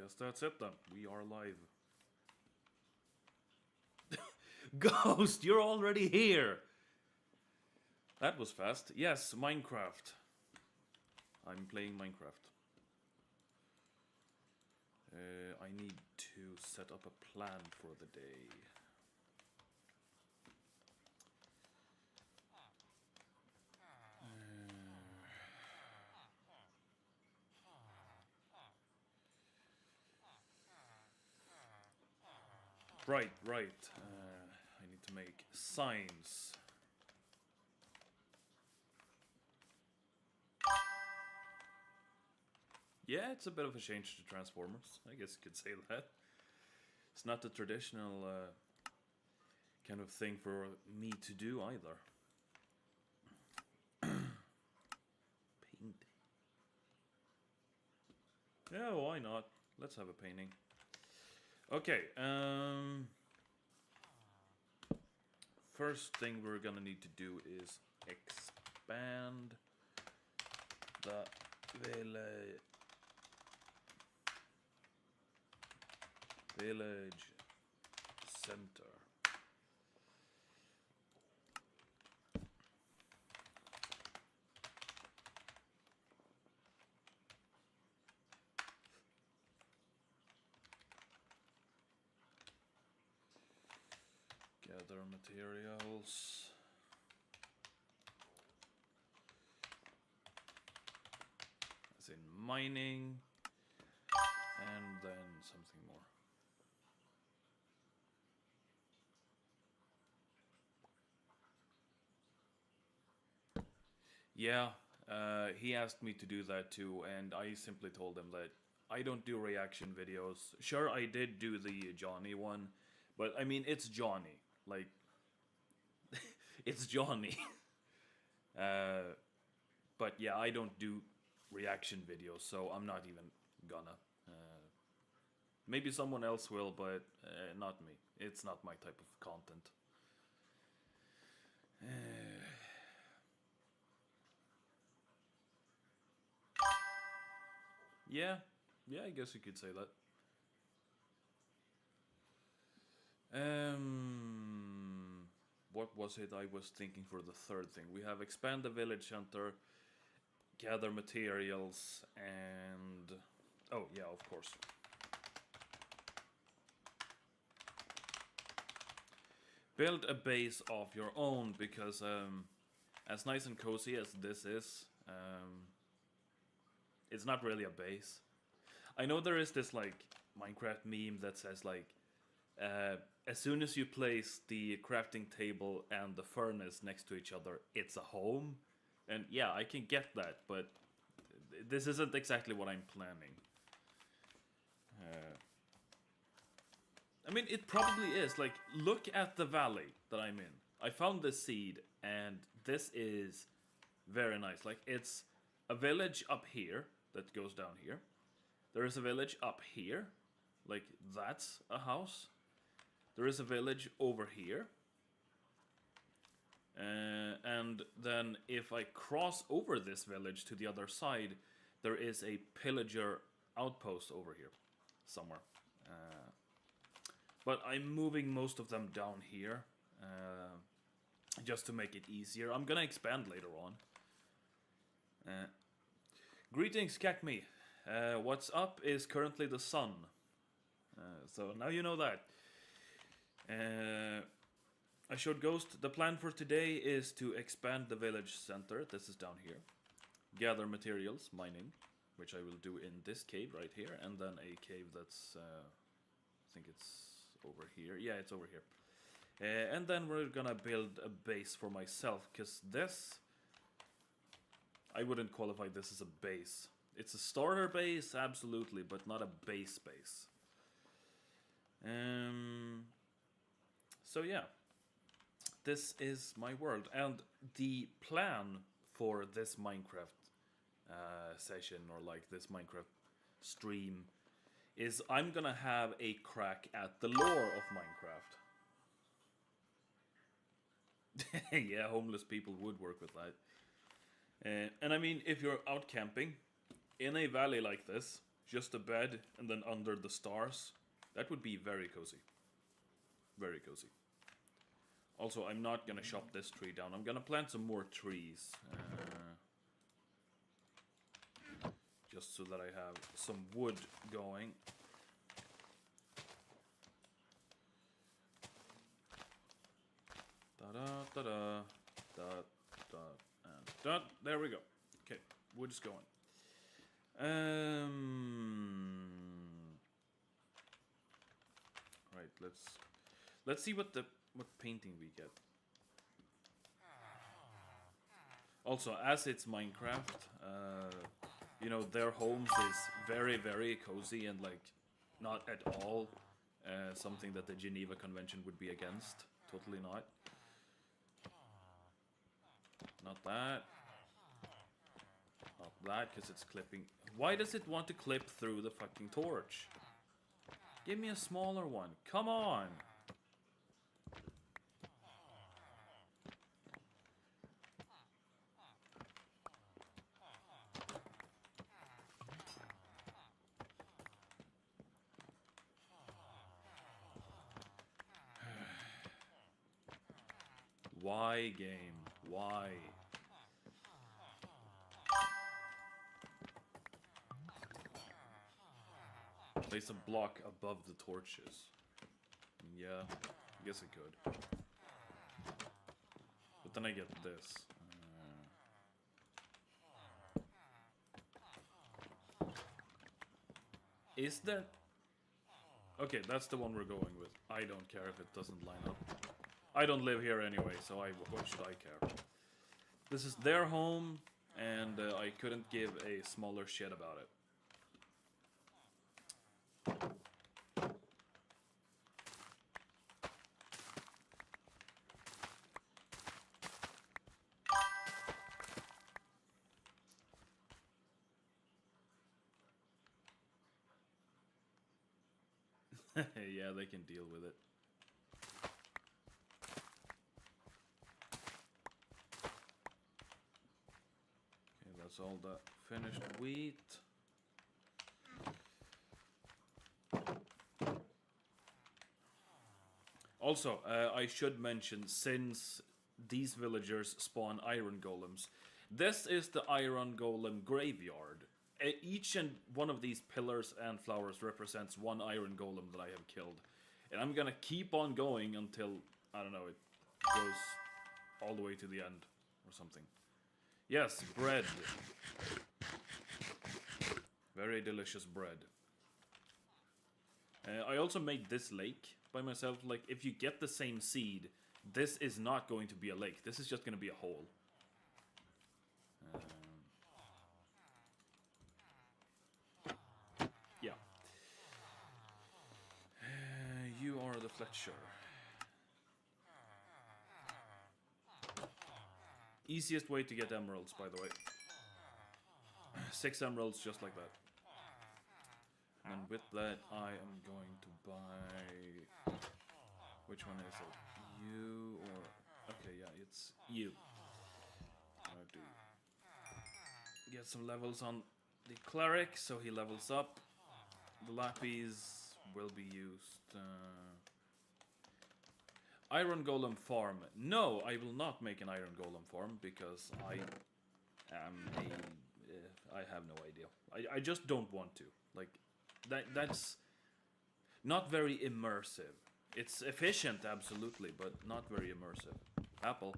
Guess that's it then. We are live. Ghost, you're already here! That was fast. Yes, Minecraft. I'm playing Minecraft. I need to set up a plan for the day. Right. I need to make signs. Yeah, it's a bit of a change to Transformers. I guess you could say that. It's not the traditional kind of thing for me to do either. Paint. Yeah, why not? Let's have a painting. Okay, first thing we're gonna need to do is expand the village center. Gather materials. As in mining. And then something more. Yeah, he asked me to do that too, and I simply told him that I don't do reaction videos. Sure, I did do the Johnny one, but I mean, it's Johnny. Like, it's Johnny. But yeah, I don't do reaction videos, so I'm not even gonna. Maybe someone else will, but not me. It's not my type of content. Yeah, I guess you could say that. What was it I was thinking for the third thing? We have expand the village center, gather materials, and... Oh, yeah, of course. Build a base of your own, because as nice and cozy as this is, it's not really a base. I know there is this, like, Minecraft meme that says, like, as soon as you place the crafting table and the furnace next to each other, it's a home. And yeah, I can get that, but this isn't exactly what I'm planning. I mean, it probably is. Like, look at the valley that I'm in. I found this seed, and this is very nice. Like, it's a village up here that goes down here. There is a village up here. Like, that's a house. There is a village over here. And then if I cross over this village to the other side, there is a pillager outpost over here somewhere. But I'm moving most of them down here just to make it easier. I'm gonna expand later on. Greetings, Cacme. What's up is currently the sun. So now you know that. I showed Ghost. The plan for today is to expand the village center. This is down here. Gather materials, mining, which I will do in this cave right here, and then a cave that's, I think it's over here. Yeah, it's over here. And then we're gonna build a base for myself, because this, I wouldn't qualify this as a base. It's a starter base, absolutely, but not a base base. So yeah. This is my world, and the plan for this Minecraft session, or like this Minecraft stream, is I'm gonna have a crack at the lore of Minecraft. Yeah, homeless people would work with that. And I mean, if you're out camping in a valley like this, just a bed, and then under the stars. That would be very cozy. Very cozy. Also, I'm not gonna chop this tree down. I'm gonna plant some more trees. Just so that I have some wood going. Da-da, da-da, da, and da. There we go. Okay, wood's going. Right, let's see what painting we get. Also, as it's Minecraft, you know, their homes is very, very cozy and like not at all something that the Geneva Convention would be against. Totally not. Not that. Not that, because it's clipping. Why does it want to clip through the fucking torch? Give me a smaller one. Come on. Why, game? Why? Place a block above the torches. Yeah, I guess I could. But then I get this. Is there... Okay, that's the one we're going with. I don't care if it doesn't line up. I don't live here anyway, so what should I care? This is their home, and I couldn't give a smaller shit about it. Yeah, they can deal with it. Okay, that's all the finished wheat. Also, I should mention, since these villagers spawn iron golems, this is the iron golem graveyard. Each and one of these pillars and flowers represents one iron golem that I have killed. And I'm gonna keep on going until, I don't know, it goes all the way to the end or something. Yes, bread. Very delicious bread. I also made this lake by myself. Like, if you get the same seed, this is not going to be a lake. This is just going to be a hole. Yeah. You are the Fletcher. Easiest way to get emeralds, by the way. 6 emeralds just like that. And with that, I am going to buy... Which one is it? You or... Okay, yeah, it's you. I have to get some levels on the cleric, so he levels up. The lapis will be used. Iron golem farm. No, I will not make an iron golem farm because I am I have no idea. I just don't want to. Like, that's not very immersive. It's efficient, absolutely, but not very immersive. Apple.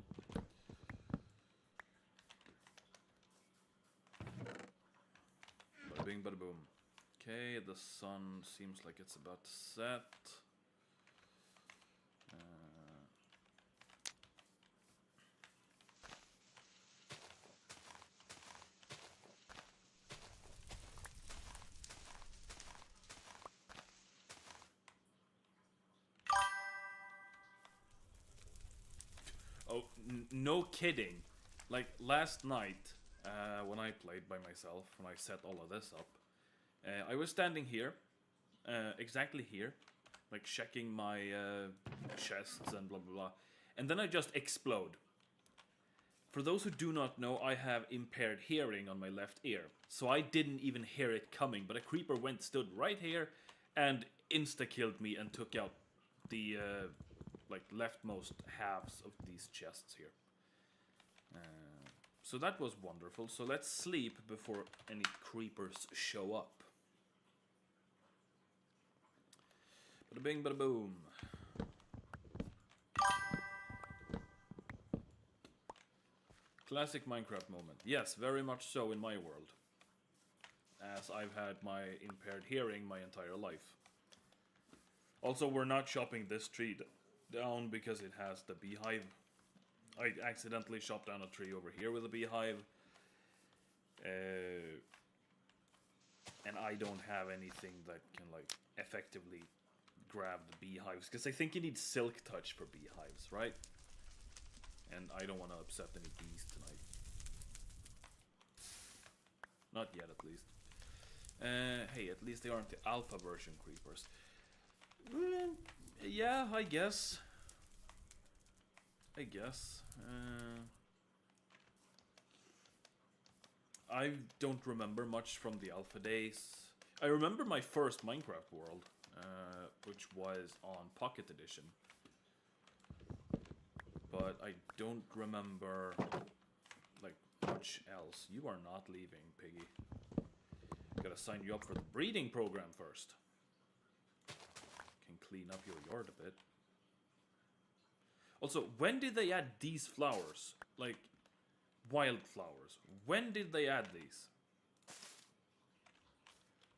Bada bing, bada boom. Okay, the sun seems like it's about to set. Oh, no kidding. Like, last night, when I played by myself, when I set all of this up, I was standing here, exactly here, like checking my chests and blah blah blah, and then I just explode. For those who do not know, I have impaired hearing on my left ear, so I didn't even hear it coming, but a creeper stood right here and insta-killed me and took out the like leftmost halves of these chests here. So that was wonderful. So let's sleep before any creepers show up. Bada bing, bada boom. Classic Minecraft moment. Yes, very much so in my world. As I've had my impaired hearing my entire life. Also, we're not chopping this tree down because it has the beehive. I accidentally chopped down a tree over here with a beehive. And I don't have anything that can like effectively grab the beehives. Because I think you need silk touch for beehives, right? And I don't want to upset any bees tonight. Not yet, at least. Hey, at least they aren't the alpha version creepers. Yeah, I guess. I don't remember much from the alpha days. I remember my first Minecraft world, which was on Pocket Edition. But I don't remember, like, much else. You are not leaving, Piggy. Gotta sign you up for the breeding program first. Can clean up your yard a bit. Also, when did they add these flowers? Like, wildflowers. When did they add these?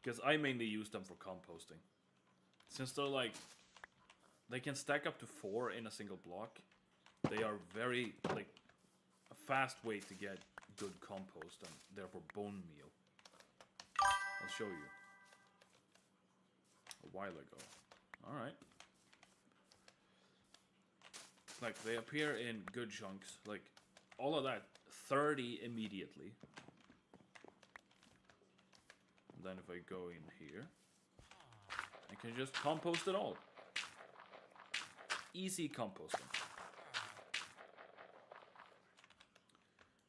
Because I mainly use them for composting. Since they're like... They can stack up to 4 in a single block. They are very, like, a fast way to get good compost and therefore bone meal. I'll show you. A while ago. Alright. Like, they appear in good chunks. Like, all of that, 30 immediately. And then if I go in here, I can just compost it all. Easy composting.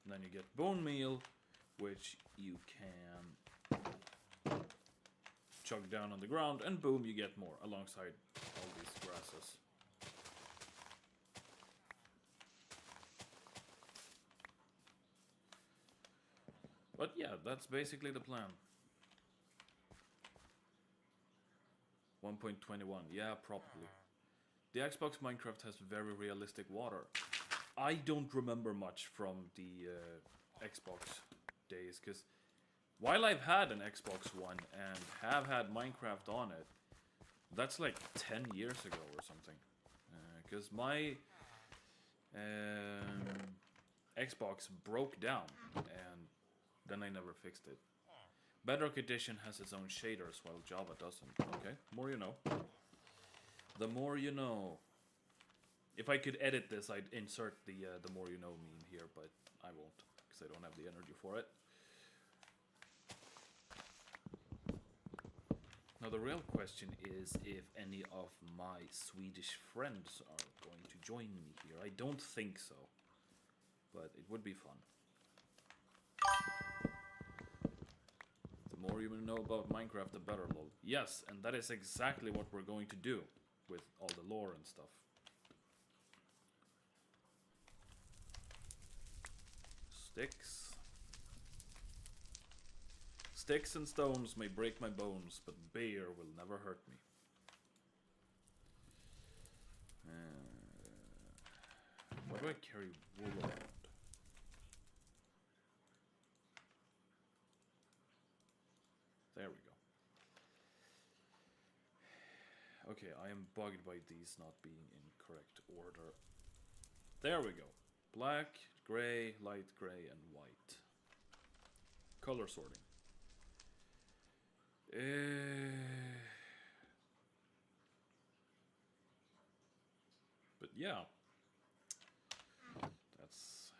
And then you get bone meal, which you can chug down on the ground, and boom, you get more alongside all these grasses. But yeah, that's basically the plan. 1.21, yeah, probably. The Xbox Minecraft has very realistic water. I don't remember much from the Xbox days, because while I've had an Xbox One and have had Minecraft on it, that's like 10 years ago or something. Because my Xbox broke down, and then I never fixed it. Bedrock Edition has its own shaders, while Java doesn't. Okay, more you know. The more you know. If I could edit this, I'd insert the more you know meme here, but I won't, because I don't have the energy for it. Now the real question is if any of my Swedish friends are going to join me here. I don't think so, but it would be fun. The more you know about Minecraft, the better, lol. Yes, and that is exactly what we're going to do with all the lore and stuff. Sticks. Sticks and stones may break my bones, but beer will never hurt me. Why do I carry wool around? There we go. Okay, I am bugged by these not being in correct order. There we go. Black, gray, light gray, and white. Color sorting. But yeah. That's...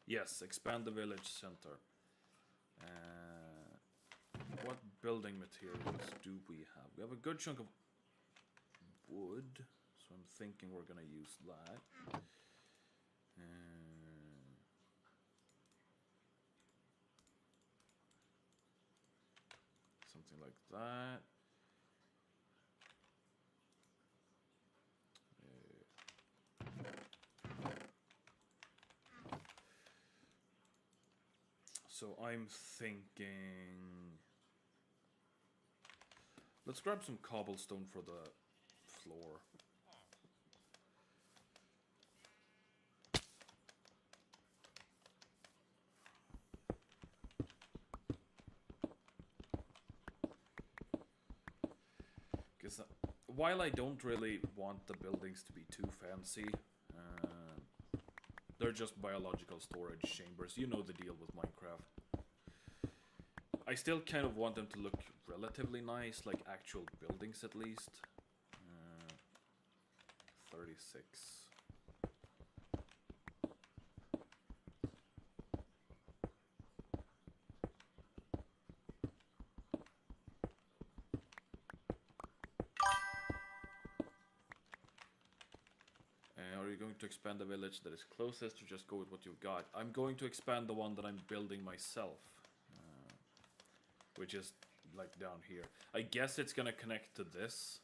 Yes, expand the village center. What building materials do we have? We have a good chunk of wood, so So I'm thinking we're gonna use that. Something like that. So I'm thinking, let's grab some cobblestone for the floor. Because while I don't really want the buildings to be too fancy, they're just biological storage chambers. You know the deal with Minecraft. I still kind of want them to look relatively nice, like actual buildings at least. 36. Are you going to expand the village that is closest, or just go with what you've got? I'm going to expand the one that I'm building myself, which is like down here. I guess it's gonna connect to this,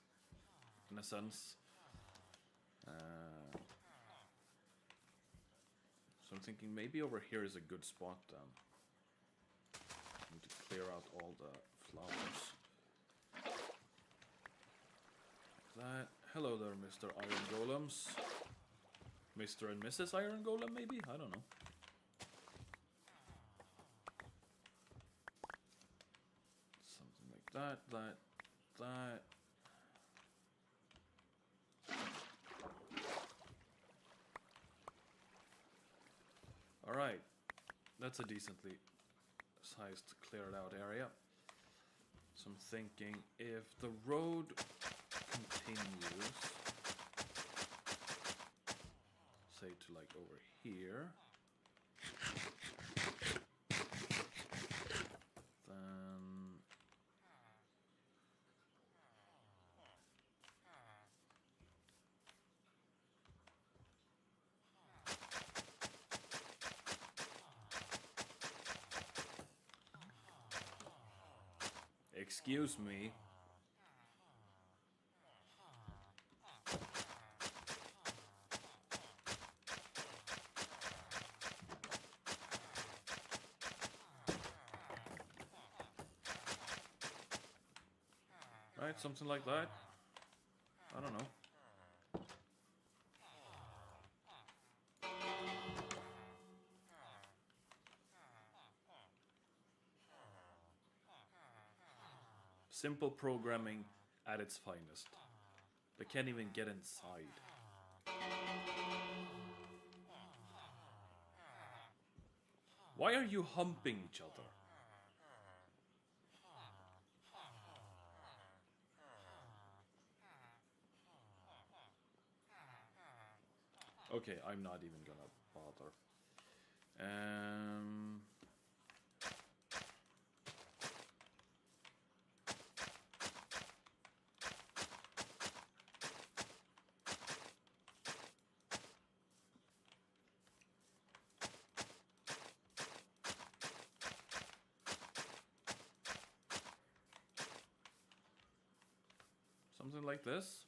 in a sense. So I'm thinking maybe over here is a good spot then. I need to clear out all the flowers. Like that. Hello there, Mr. Iron Golems. Mr. and Mrs. Iron Golem, maybe? I don't know. Something like that, that. Alright. That's a decently sized, cleared out area. So I'm thinking if the road continues, say to like over here, then excuse me. Right, something like that. I don't know. Simple programming at its finest. They can't even get inside. Why are you humping each other? Okay, I'm not even gonna bother. Something like this,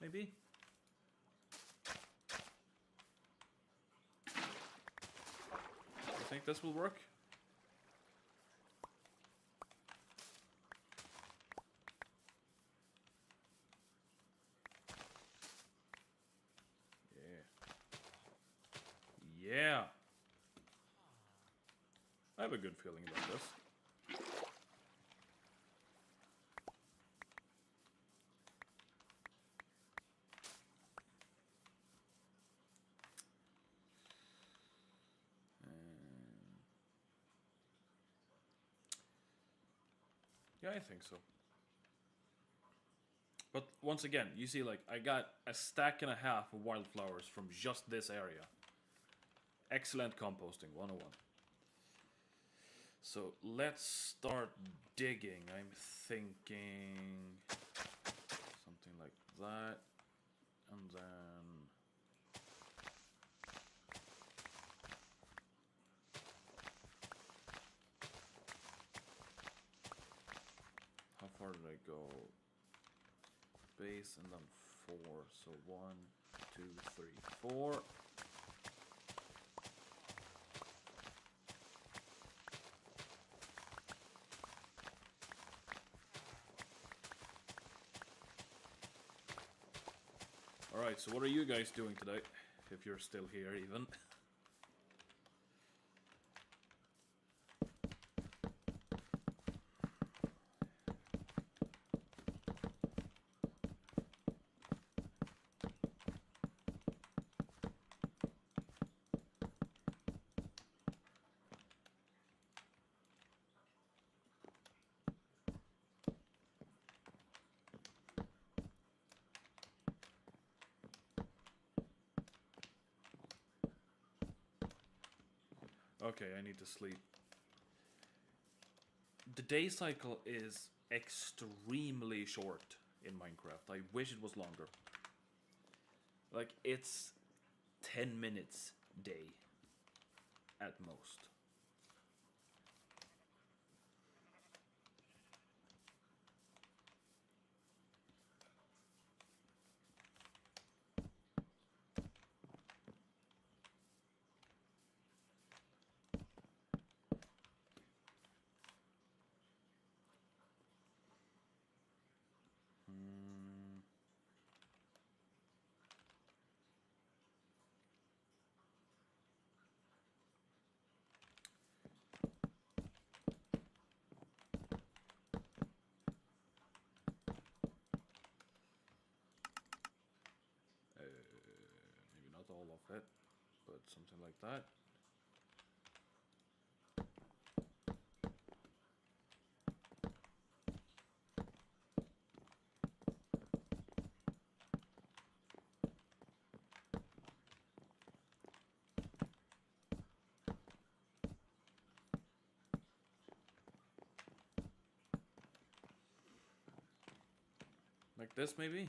maybe? I think this will work. Yeah. Yeah. I have a good feeling about this. Yeah, I think so. But once again, you see, like, I got a stack and a half of wildflowers from just this area. Excellent composting, 101. So let's start digging. I'm thinking something like that. And then how far did I go? Base and then 4. So 1, 2, 3, 4. Alright, so what are you guys doing today? If you're still here, even. Okay, I need to sleep. The day cycle is extremely short in Minecraft. I wish it was longer. Like, it's 10 minutes day at most. Maybe not all of it, but something like that. Like this, maybe?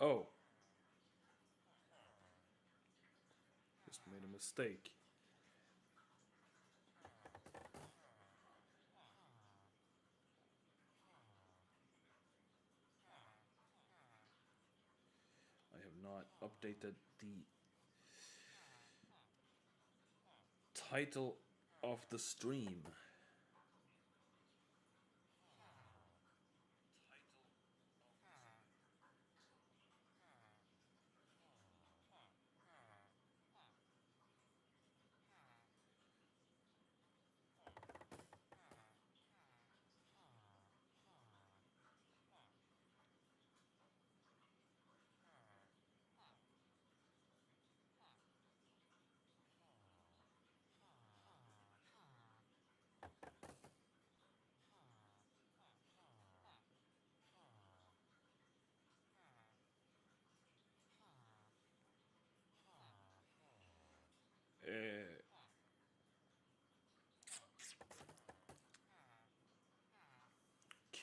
Oh, just made a mistake. I have not updated the title of the stream.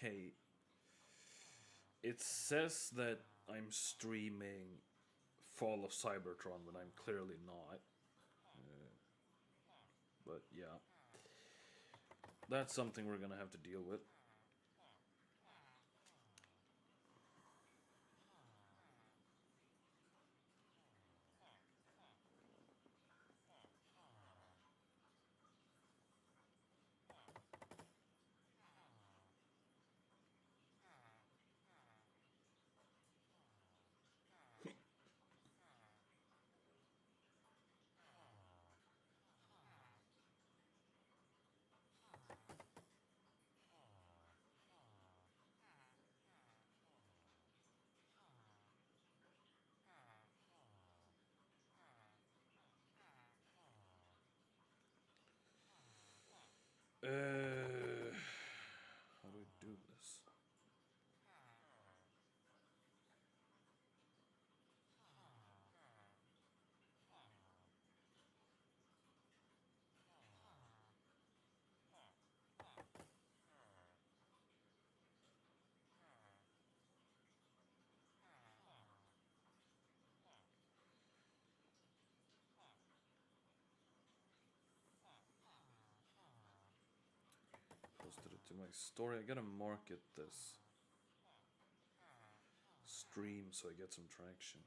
Okay. It says that I'm streaming Fall of Cybertron when I'm clearly not. But yeah. That's something we're gonna have to deal with. to my story. I gotta market this stream so I get some traction.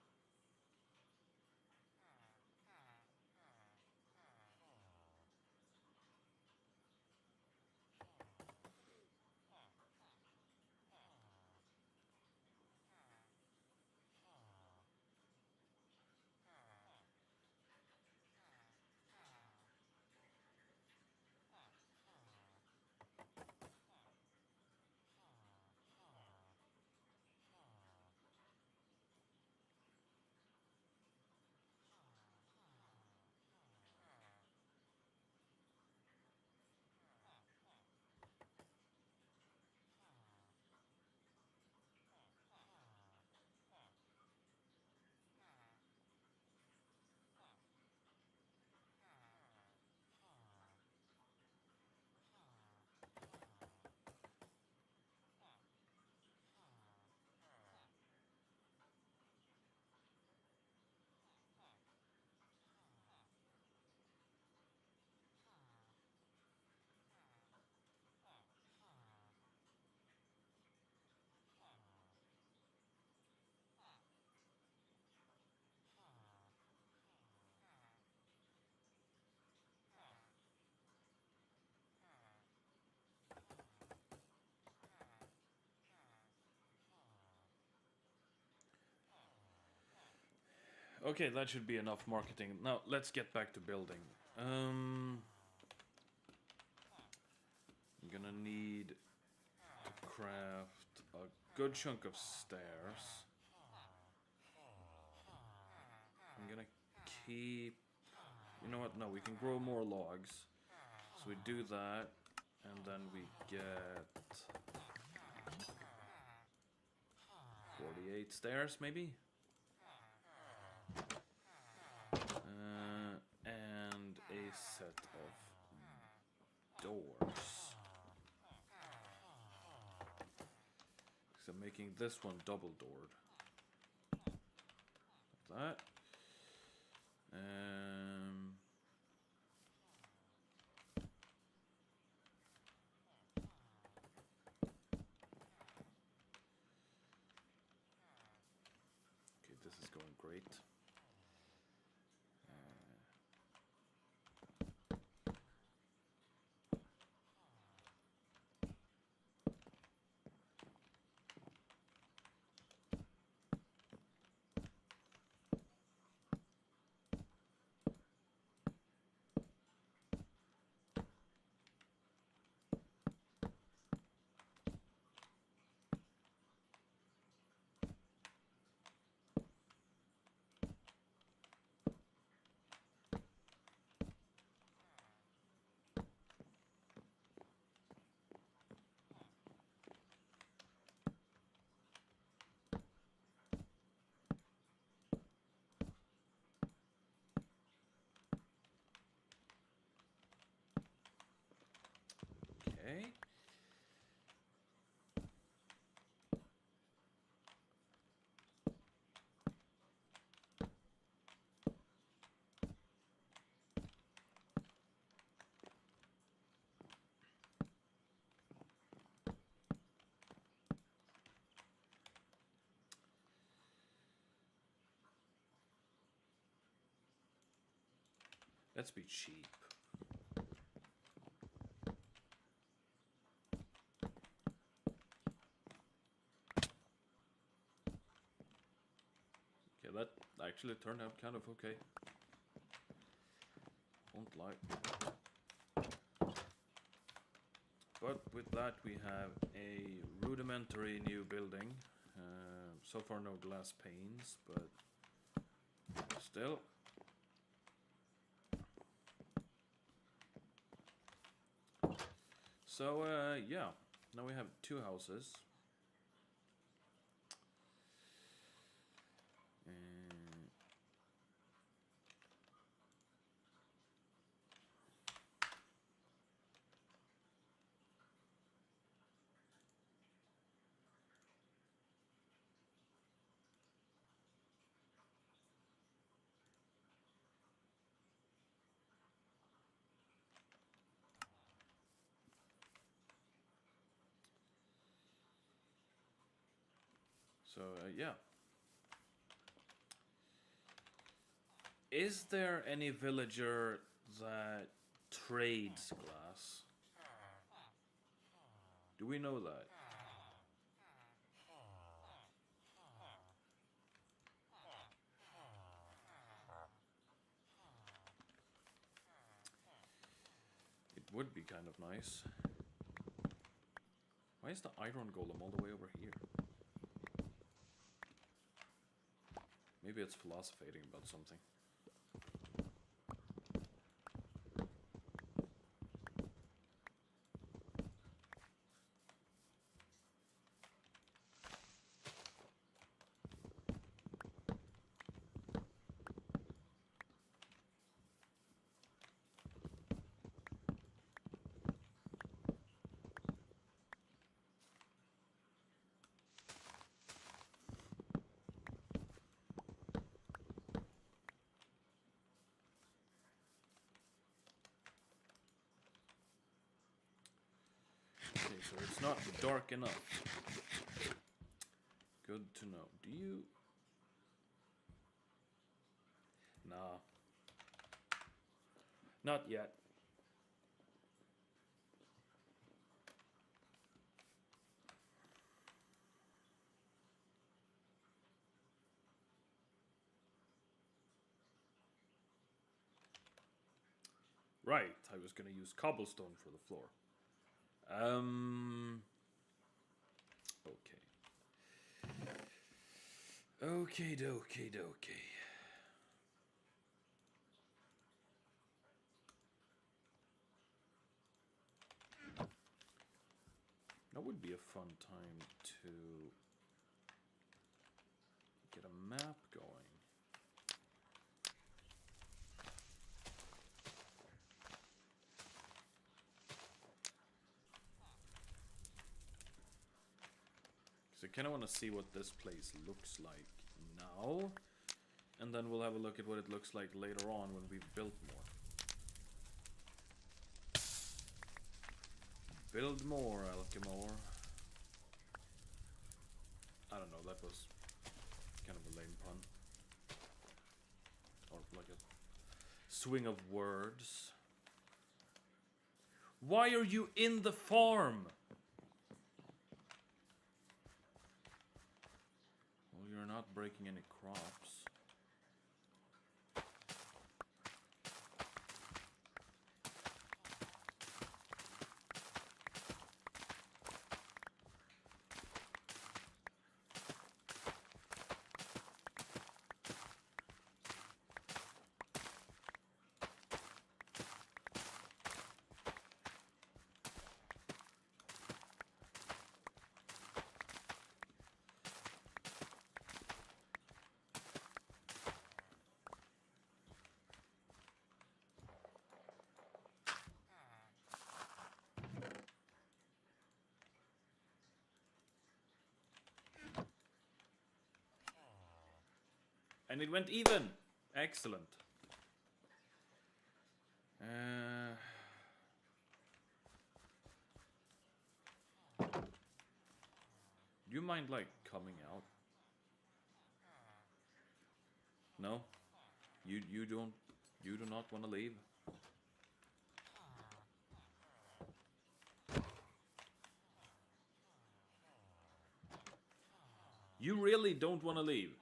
Okay, that should be enough marketing. Now let's get back to building. I'm gonna need to craft a good chunk of stairs. I'm gonna keep... You know what? No, we can grow more logs. So we do that, and then we get 48 stairs, maybe? And a set of doors. So I'm making this one double doored. Like that. Okay, this is going great. Okay. Let's be cheap. Okay, that actually turned out kind of okay. Won't lie. But with that we have a rudimentary new building. So far no glass panes, but still. So yeah, now we have two houses. So, yeah. Is there any villager that trades glass? Do we know that? It would be kind of nice. Why is the iron golem all the way over here? Maybe it's philosophating about something. Okay, so it's not dark enough. Good to know. Do you... Nah. Not yet. Right, I was gonna use cobblestone for the floor. Okay. Okay, dokie, dokie. That would be a fun time to get a map going. Because I kind of want to see what this place looks like now. And then we'll have a look at what it looks like later on when we've built more. Build more, Alchemore. I don't know, that was kind of a lame pun. Or like a swing of words. Why are you in the farm? Well, you're not breaking any crops. And it went even. Excellent. Do you mind, like, coming out? No? You do not want to leave? You really don't want to leave?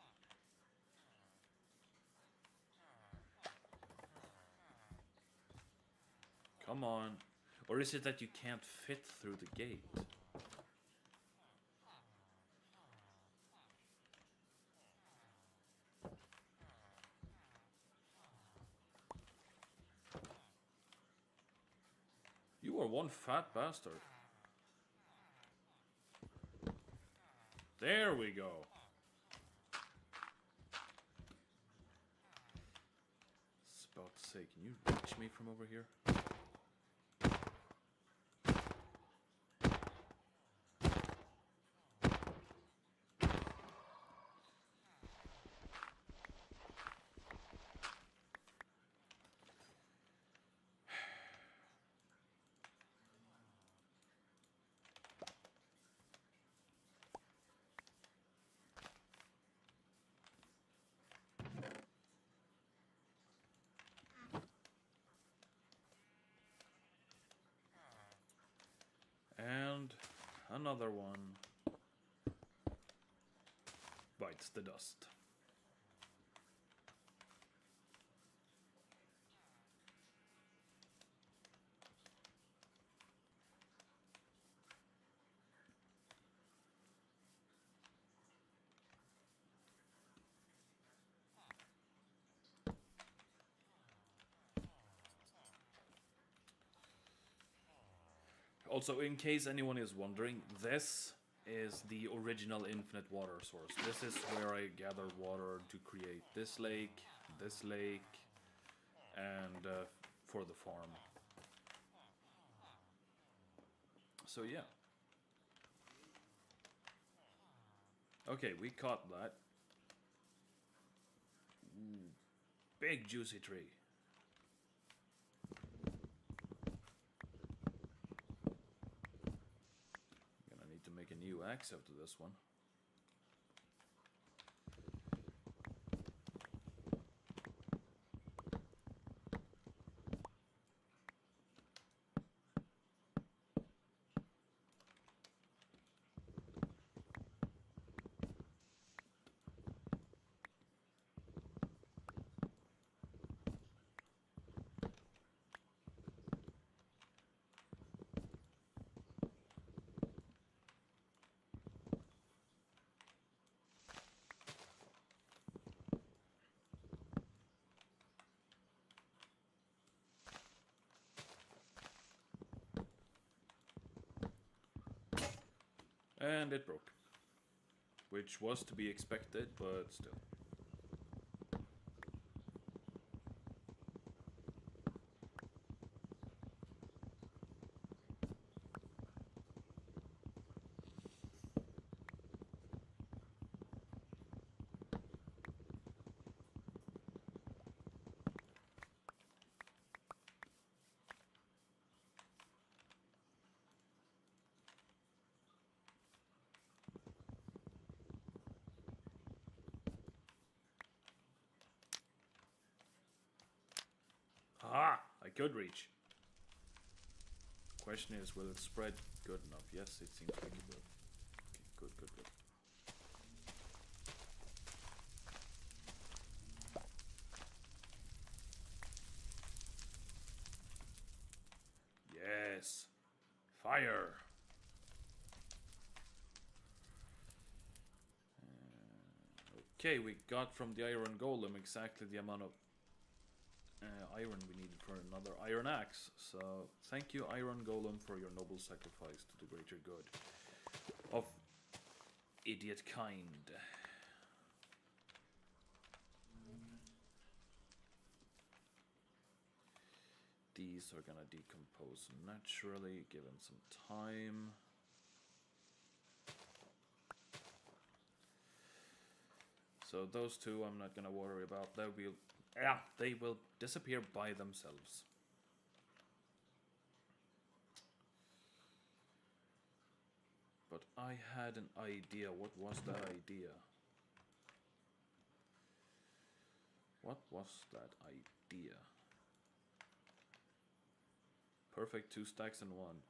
Come on. Or is it that you can't fit through the gate? You are one fat bastard. There we go. I was about to say, can you reach me from over here? another one bites the dust. Also, in case anyone is wondering, this is the original infinite water source. This is where I gather water to create this lake, and for the farm. So yeah. Okay, we caught that. Ooh, big juicy tree. Gonna need to make a new axe after this one. And it broke. Which was to be expected, but still. Ah, I could reach. Question is, will it spread good enough? Yes, it seems like it will. Okay, good. Yes. Fire. Okay, we got from the iron golem exactly the amount of iron we needed for another iron axe. So thank you, iron golem, for your noble sacrifice to the greater good of idiot kind. These are gonna decompose naturally, given some time. So those two I'm not gonna worry about. They will disappear by themselves. But I had an idea. What was that idea? What was that idea? Perfect 2 stacks in 1.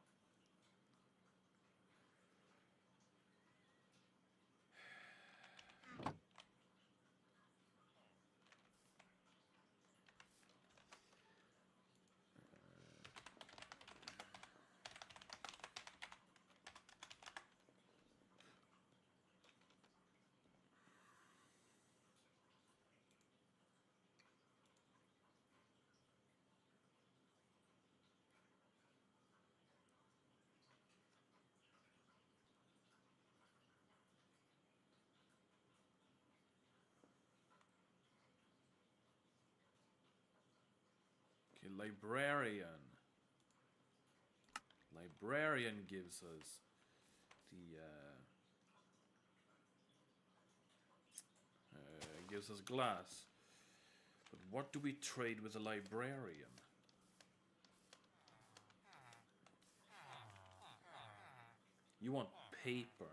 Okay, librarian. Librarian gives us glass. But what do we trade with a librarian? You want paper.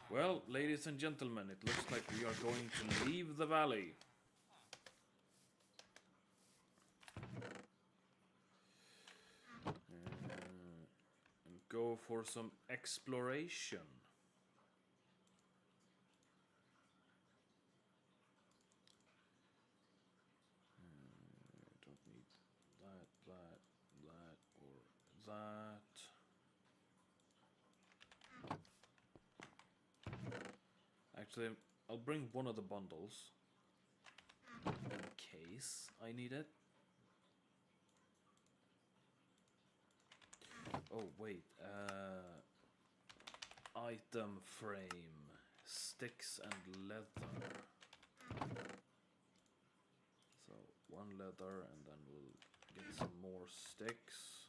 Well, ladies and gentlemen, it looks like we are going to leave the valley. go for some exploration. Don't need that, or that. Actually, I'll bring one of the bundles in case I need it. Oh, wait. Item frame. Sticks and leather. So, one leather, and then we'll get some more sticks.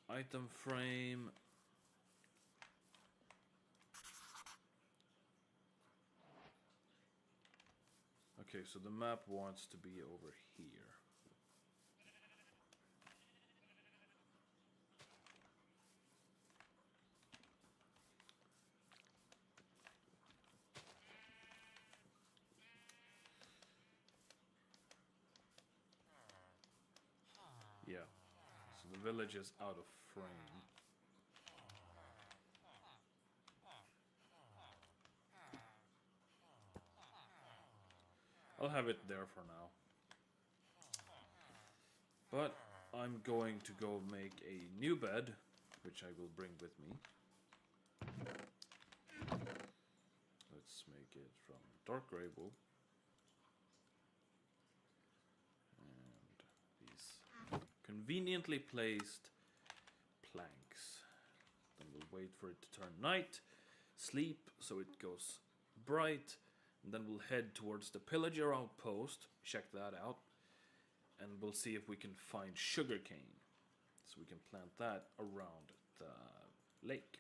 Item frame. Okay, so the map wants to be over here. Yeah, so the village is out of frame. I'll have it there for now. But I'm going to go make a new bed, which I will bring with me. Let's make it from dark gray wool. And these conveniently placed planks. Then we'll wait for it to turn night, sleep so it goes bright, and then we'll head towards the pillager outpost, check that out, and we'll see if we can find sugarcane, so we can plant that around the lake.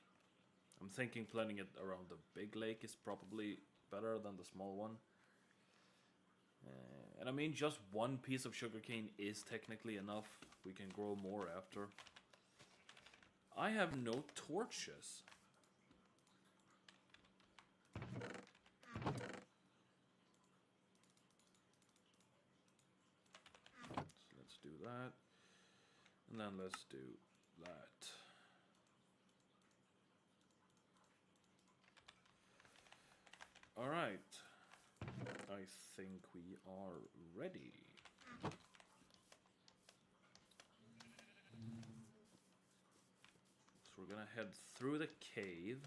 I'm thinking planting it around the big lake is probably better than the small one. And I mean, just one piece of sugarcane is technically enough. We can grow more after. I have no torches. So let's do that. And then let's do that. Alright. I think we are ready. So we're gonna head through the cave,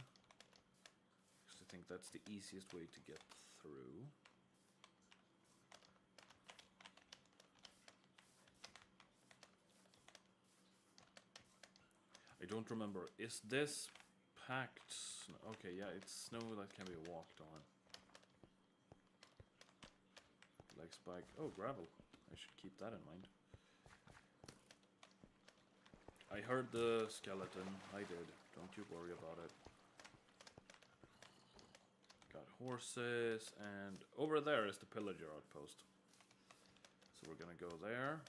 because I think that's the easiest way to get through. I don't remember. Is this packed snow? Okay, yeah, it's snow that can be walked on. Like spike. Oh, gravel. I should keep that in mind. I heard the skeleton. I did. Don't you worry about it. Got horses, and over there is the pillager outpost. So we're gonna go there.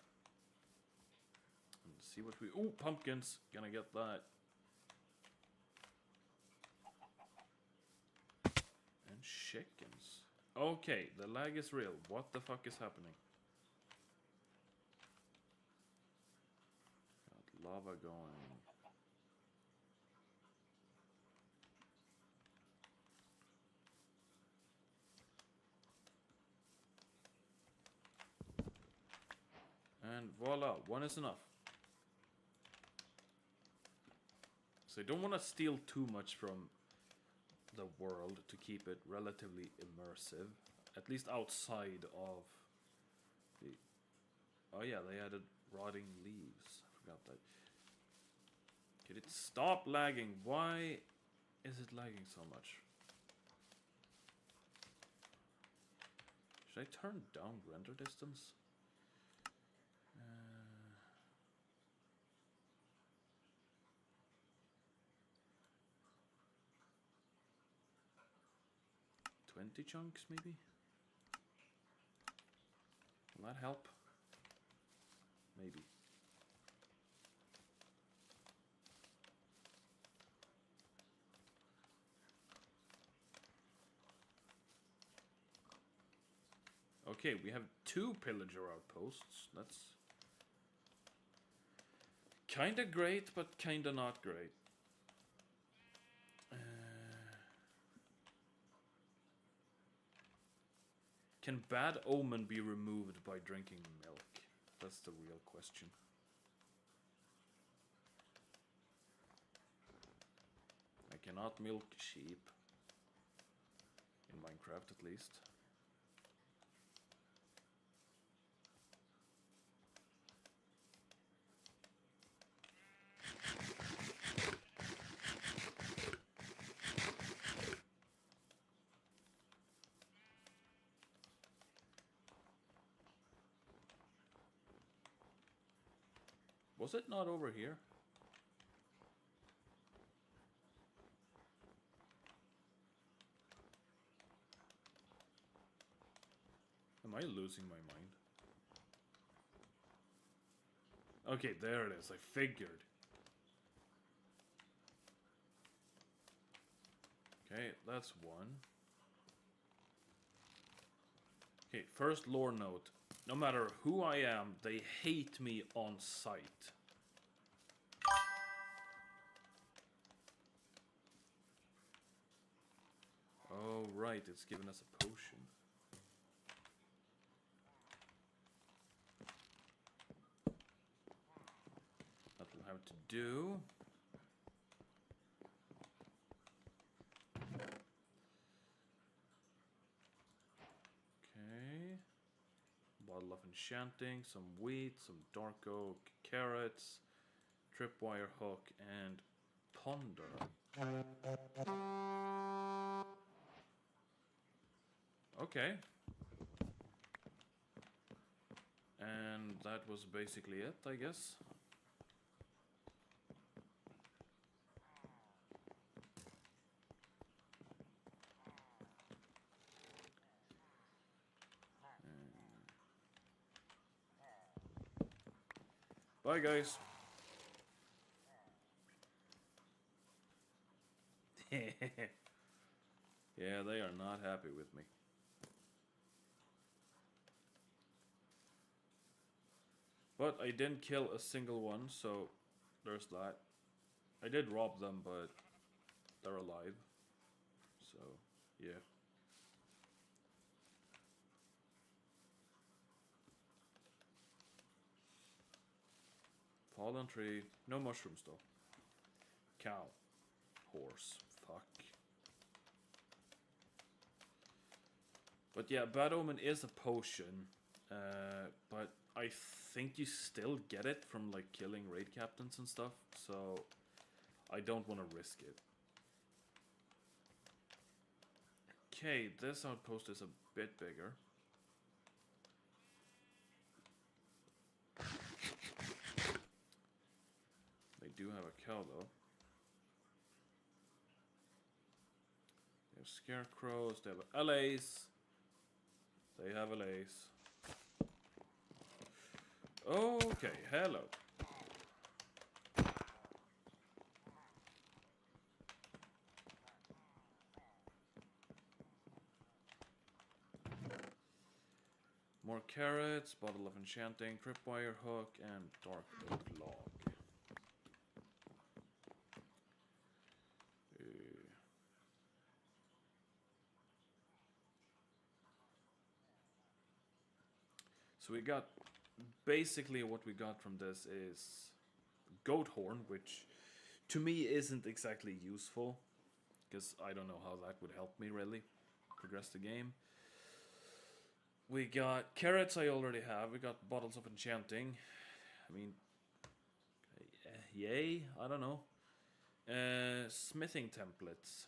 And see what we... Ooh, pumpkins! Gonna get that. And chickens. Okay, the lag is real. What the fuck is happening? Got lava going. And voila, one is enough. So I don't want to steal too much from the world to keep it relatively immersive, at least outside of the... Oh yeah, they added rotting leaves. I forgot that. Could it stop lagging? Why is it lagging so much? Should I turn down render distance? 20 chunks, maybe? Will that help? Maybe. Okay, we have 2 pillager outposts. That's Kinda great, but kinda not great. Can bad omen be removed by drinking milk? That's the real question. I cannot milk sheep. In Minecraft, at least. Was it not over here? Am I losing my mind? Okay, there it is. I figured. Okay, that's one. Okay, first lore note. No matter who I am, they hate me on sight. Oh, right, it's given us a potion. That will have to do. Okay. Bottle of enchanting, some wheat, some dark oak, carrots, tripwire hook, and ponder. Okay. And that was basically it, I guess. Bye, guys. Yeah, they are not happy with me. But I didn't kill a single one, so there's that. I did rob them, but they're alive. So, yeah. Fallen tree. No mushrooms, though. Cow. Horse. Fuck. But yeah, Bad Omen is a potion. But I think you still get it from like killing raid captains and stuff. So I don't want to risk it. Okay, this outpost is a bit bigger. They do have a cow though. They have scarecrows, they have LAs. They have LAs. Okay, hello. More carrots, bottle of enchanting, tripwire hook, and dark oak log. So we got, basically what we got from this is goat horn, which to me isn't exactly useful, because I don't know how that would help me really progress the game. We got carrots I already have, we got bottles of enchanting, I mean, yay, I don't know. Smithing templates.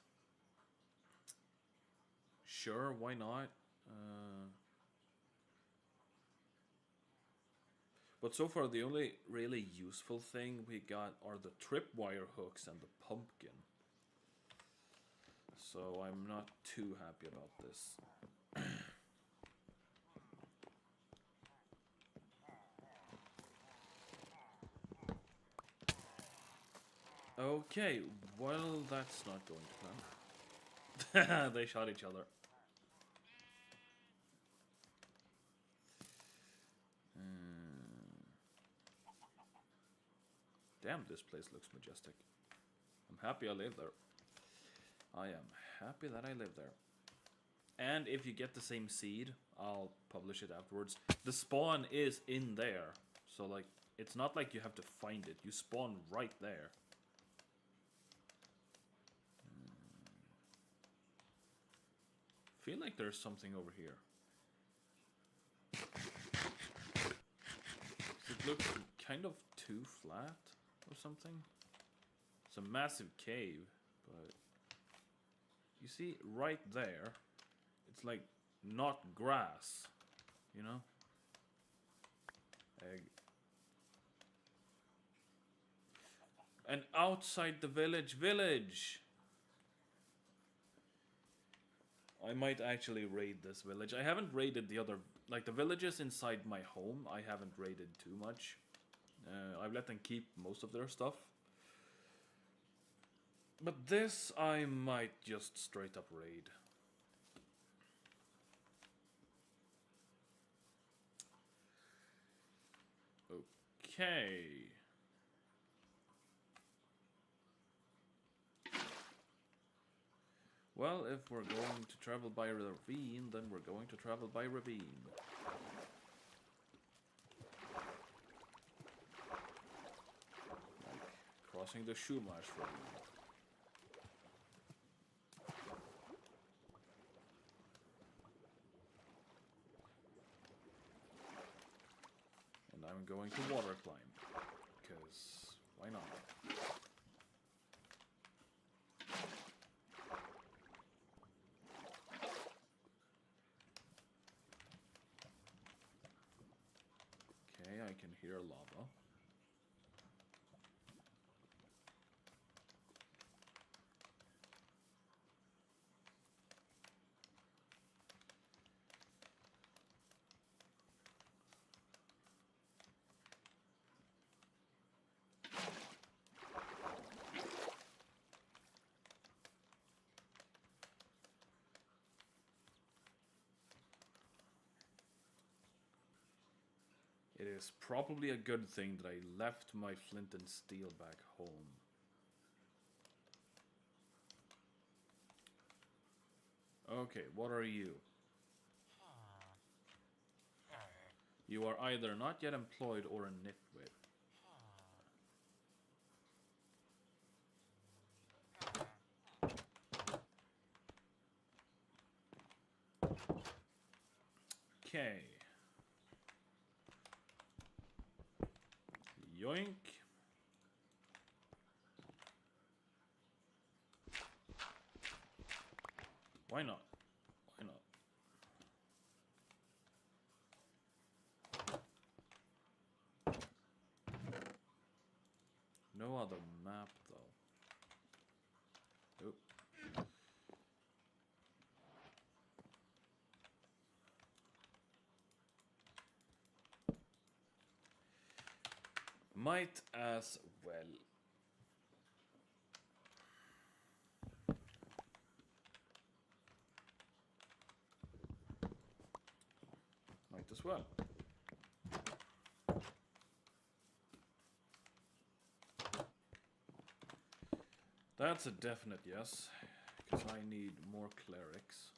Sure, why not? But so far the only really useful thing we got are the tripwire hooks and the pumpkin. So I'm not too happy about this. Okay, well that's not going to plan. They shot each other. Damn, this place looks majestic. I'm happy I live there. I am happy that I live there. And if you get the same seed, I'll publish it afterwards. The spawn is in there. So, like, it's not like you have to find it. You spawn right there. Feel like there's something over here. It looks kind of too flat or something. It's a massive cave, but you see right there, it's like not grass, you know? Egg. And outside the village! I might actually raid this village. I haven't raided the other, like the villages inside my home, I haven't raided too much. I've let them keep most of their stuff. But this I might just straight up raid. Okay. Well, if we're going to travel by ravine, then we're going to travel by ravine. Like crossing the Shumash Road. And I'm going to water climb, because why not? Okay, I can hear lava. It is probably a good thing that I left my flint and steel back home. Okay, what are you? You are either not yet employed or a nitwit. Okay. Yoink. Why not? Why not? No other map though. Oop. Might as well. Might as well. That's a definite yes, because I need more clerics.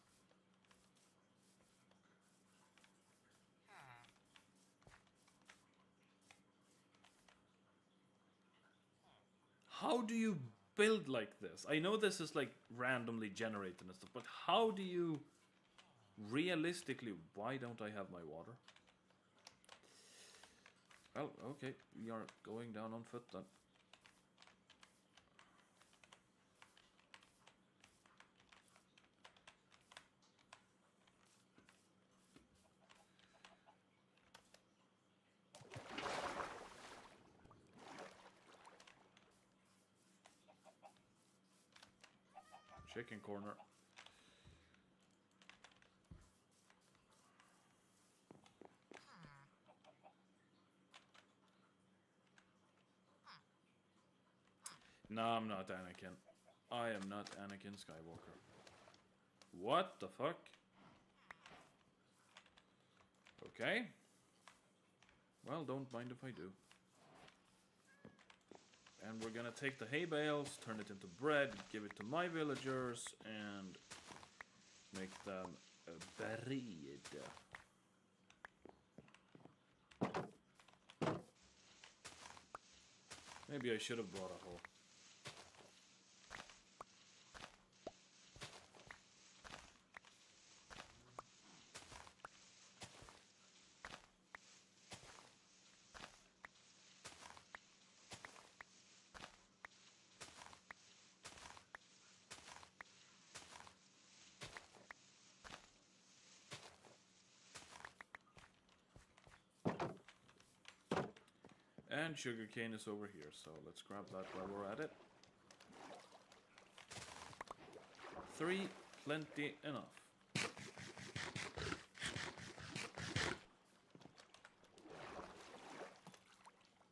How do you build like this? I know this is like randomly generated and stuff, but how do you realistically, why don't I have my water? Well, okay, we are going down on foot then. Chicken corner. No, I'm not Anakin. I am not Anakin Skywalker. What the fuck? Okay. Well, don't mind if I do. And we're gonna take the hay bales, turn it into bread, give it to my villagers, and make them bread. Maybe I should have brought a hoe. And sugarcane is over here, so let's grab that while we're at it. 3, plenty enough.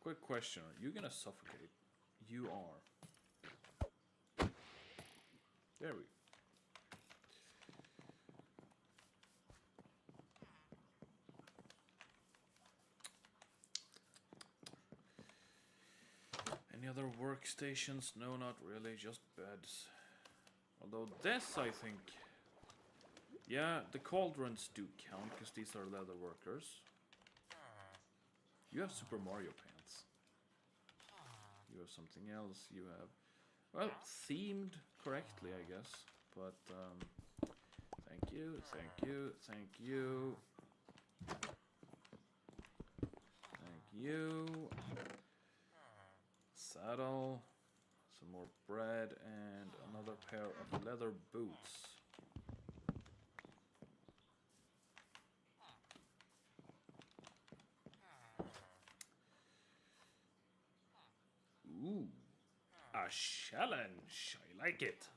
Quick question, are you gonna suffocate? You are. There we go. Any other workstations? No, not really, just beds. Although this, I think... Yeah, the cauldrons do count, because these are leather workers. You have Super Mario pants. You have something else, you have... Well, themed correctly, I guess. But, thank you, thank you, thank you. Thank you. Saddle, some more bread, and another pair of leather boots. Ooh, a challenge. I like it.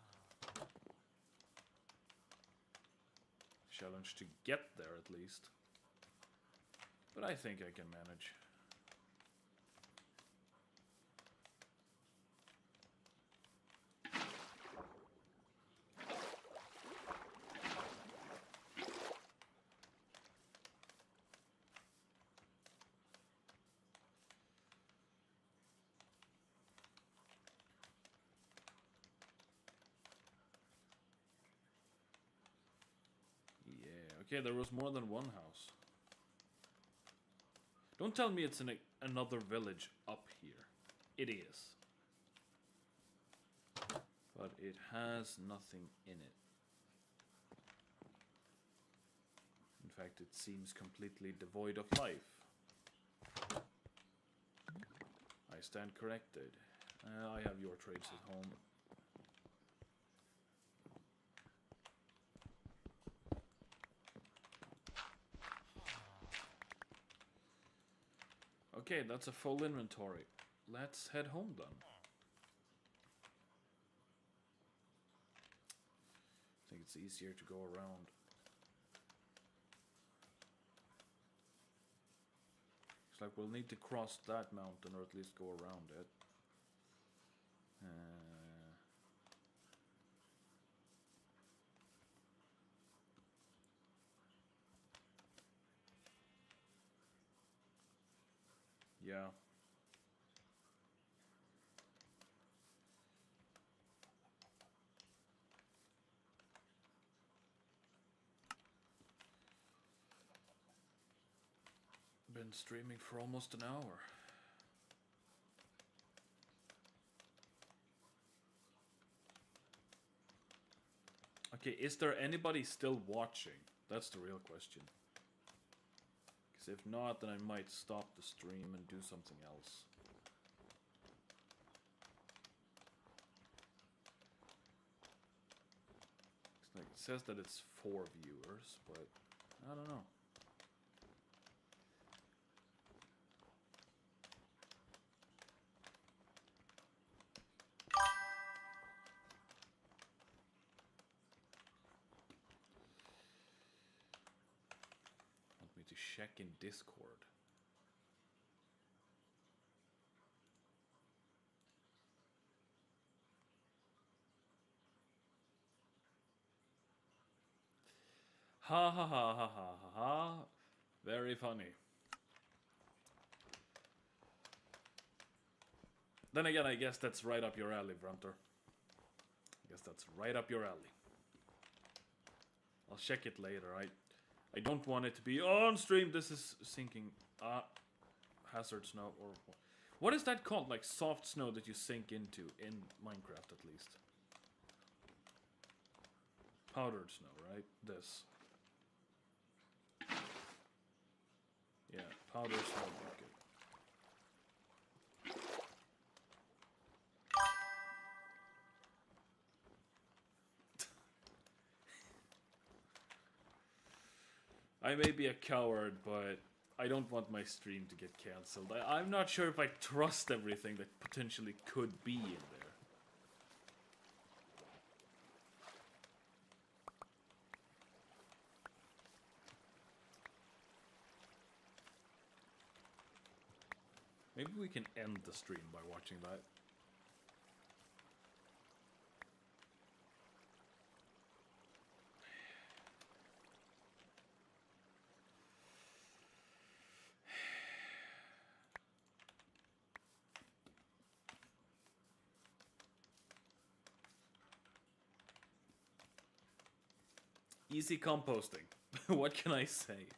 Challenge to get there at least. But I think I can manage. Okay, there was more than one house. Don't tell me it's in another village up here. It is. But it has nothing in it. In fact, it seems completely devoid of life. I stand corrected. I have your trades at home. Okay, that's a full inventory. Let's head home then. I think it's easier to go around. Looks like we'll need to cross that mountain or at least go around it. Yeah. Been streaming for almost an hour. Okay, is there anybody still watching? That's the real question. Because if not, then I might stop the stream and do something else. It's like, it says that it's 4 viewers, but I don't know. Check in Discord. Ha ha ha ha ha ha ha. Very funny. Then again, I guess that's right up your alley, Brunter. I guess that's right up your alley. I'll check it later. I don't want it to be on stream. This is sinking. Hazard snow or what is that called? Like soft snow that you sink into in Minecraft, at least. Powdered snow, right? This. Yeah, powdered snow bucket. I may be a coward, but I don't want my stream to get cancelled. I'm not sure if I trust everything that potentially could be in there. Maybe we can end the stream by watching that. Easy composting. What can I say?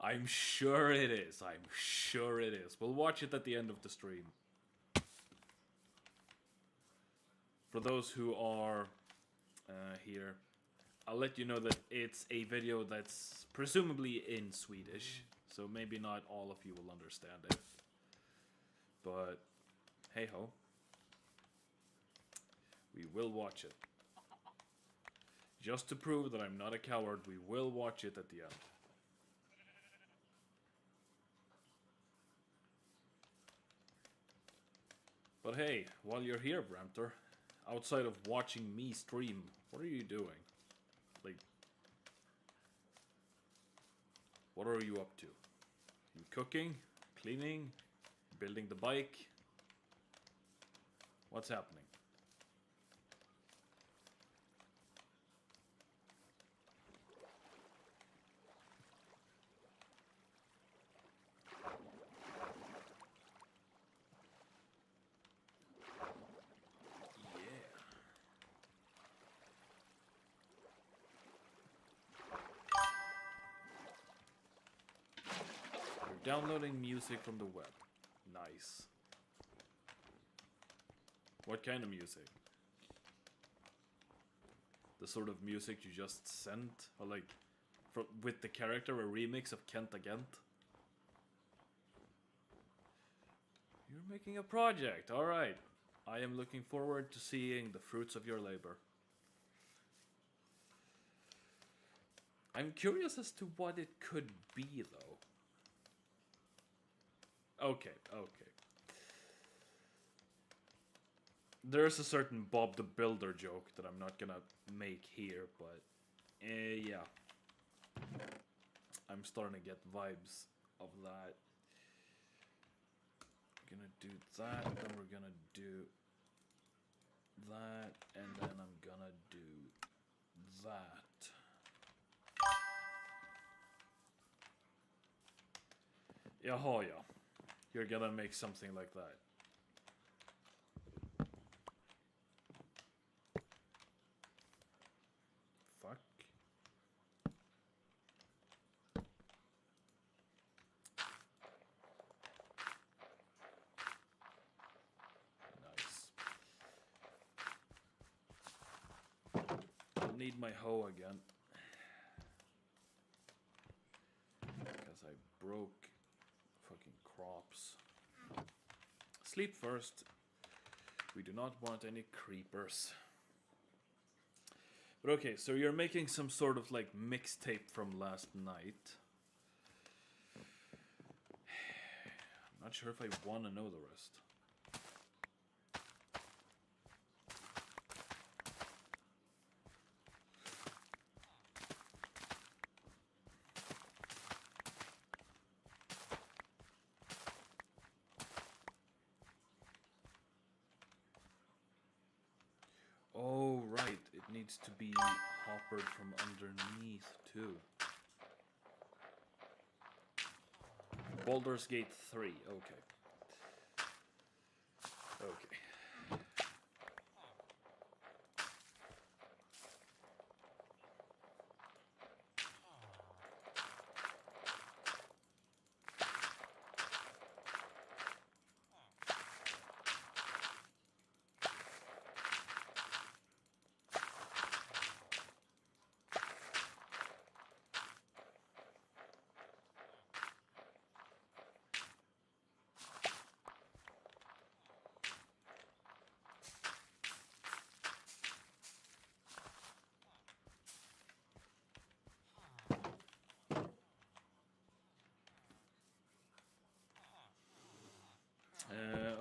I'm sure it is. I'm sure it is. We'll watch it at the end of the stream. For those who are here, I'll let you know that it's a video that's presumably in Swedish. So maybe not all of you will understand it. But hey ho. We will watch it. Just to prove that I'm not a coward, we will watch it at the end. But hey, while you're here, Bramter, outside of watching me stream, what are you doing? Like, what are you up to? You cooking? Cleaning? Building the bike? What's happening? Downloading music from the web. Nice. What kind of music? The sort of music you just sent? Or like, with the character, a remix of Kent Agent? You're making a project, alright. I am looking forward to seeing the fruits of your labor. I'm curious as to what it could be, though. Okay. There's a certain Bob the Builder joke that I'm not gonna make here, but yeah. I'm starting to get vibes of that. We're gonna do that, then we're gonna do that, and then I'm gonna do that. Jaha, ja. You're gonna make something like that. Fuck. Nice. I'll need my hoe again. Because I broke fucking crops. Sleep first. We do not want any creepers. But okay, so you're making some sort of like mixtape from last night. I'm not sure if I want to know the rest. needs to be hoppered from underneath too. Baldur's Gate 3, okay. Okay.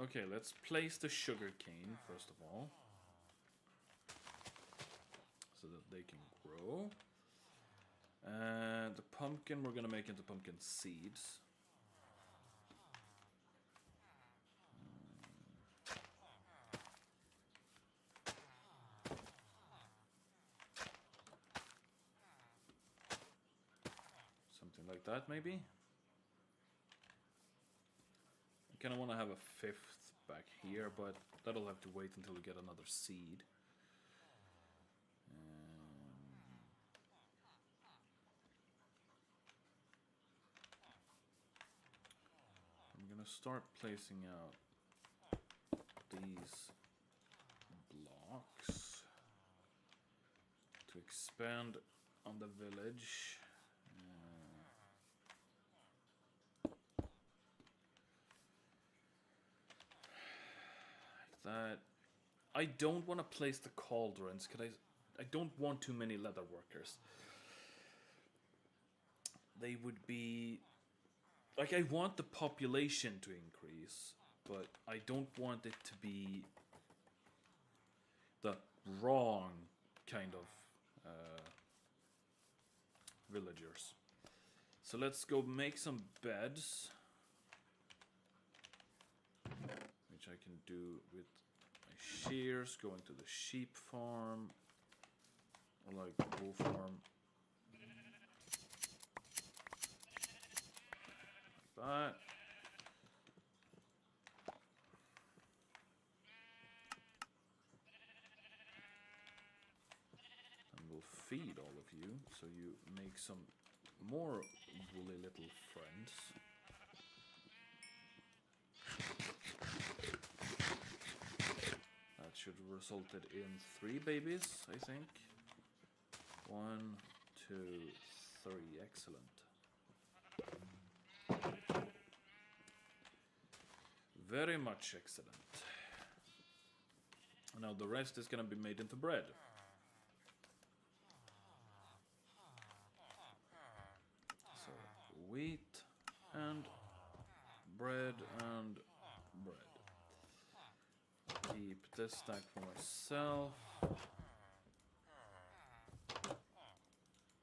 Okay, let's place the sugar cane first of all, so that they can grow. The pumpkin we're gonna make into pumpkin seeds. Something like that, maybe. I kind of want to have a fifth back here, but that'll have to wait until we get another seed. I'm gonna start placing out these blocks to expand on the village. Like that. I don't want to place the cauldrons because I don't want too many leather workers. They would be... Like, I want the population to increase, but I don't want it to be the wrong kind of villagers. So let's go make some beds, which I can do with my shears, going to the sheep farm, or like wool farm. Like that. And we'll feed all of you, so you make some more woolly little friends. That should have resulted in 3 babies, I think. 1, 2, 3, excellent. Very much excellent. Now the rest is gonna be made into bread. So wheat and bread and bread. Keep this stack for myself.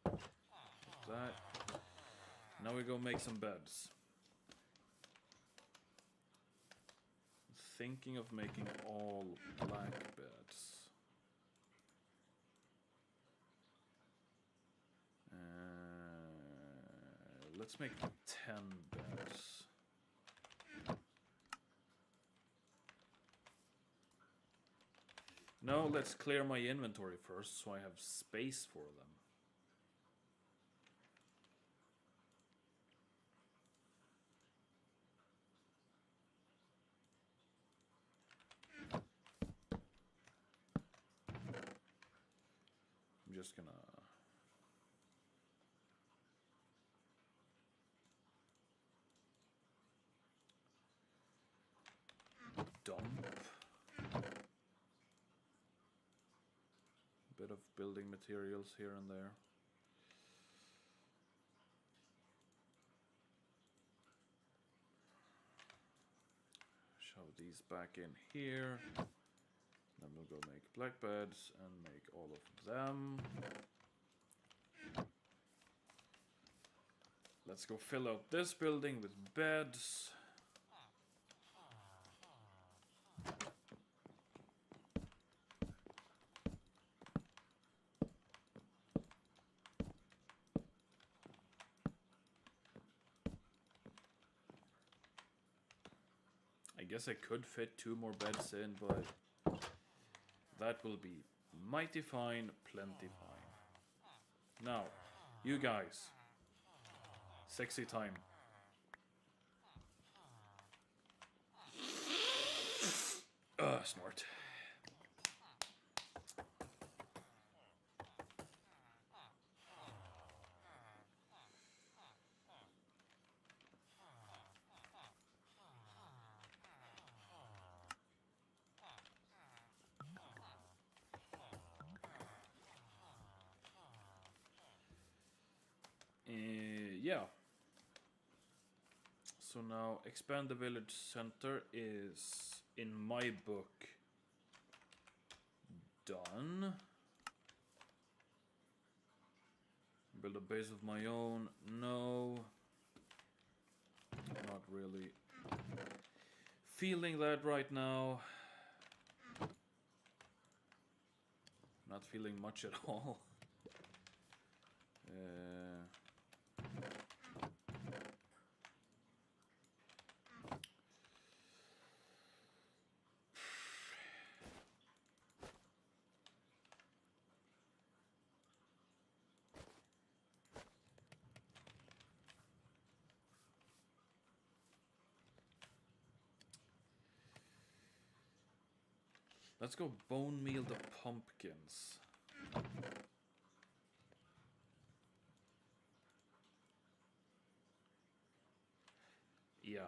Like that. Now we go make some beds. Thinking of making all black beds. Let's make 10 beds. No, let's clear my inventory first so I have space for them. I'm just gonna dump a bit of building materials here and there. Shove these back in here. Then we'll go make black beds and make all of them. Let's go fill out this building with beds. guess I could fit 2 more beds in, but that will be mighty fine, plenty fine. Now, you guys. Sexy time. Snort. Yeah. So now, expand the village center is, in my book, done. Build a base of my own. No. Not really feeling that right now. Not feeling much at all. Let's go bone meal the pumpkins. Yeah.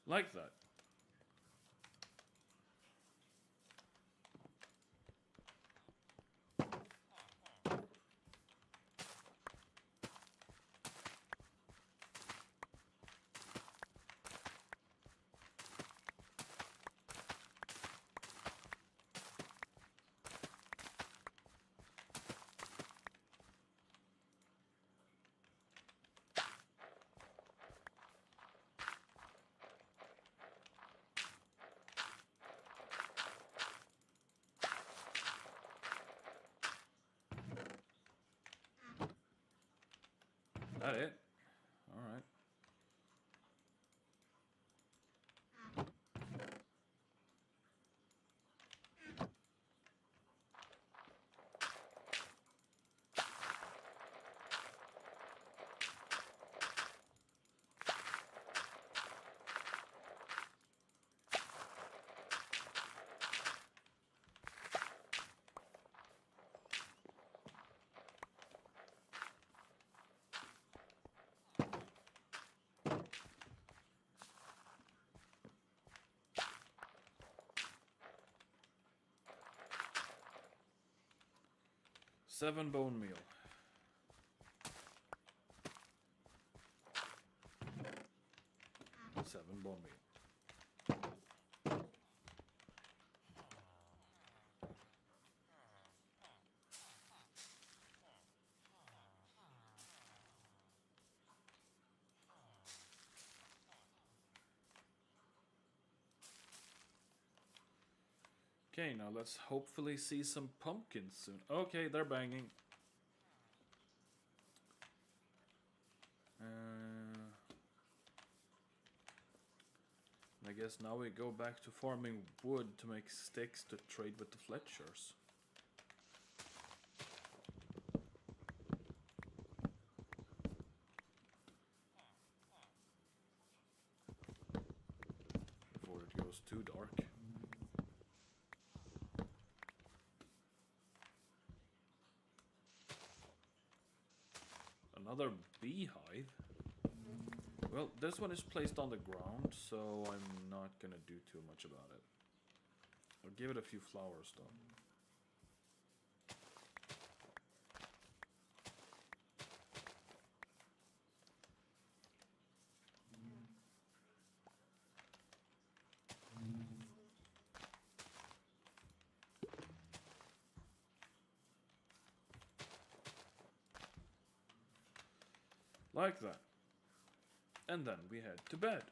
Like that. That it? Alright. Seven bone meal. Seven bone meal. Okay, now let's hopefully see some pumpkins soon. Okay, they're banging. I guess now we go back to farming wood to make sticks to trade with the Fletchers. Before it goes too dark. Another beehive? Well, this one is placed on the ground, so I'm not gonna do too much about it. I'll give it a few flowers though. Like that. and then we head to bed.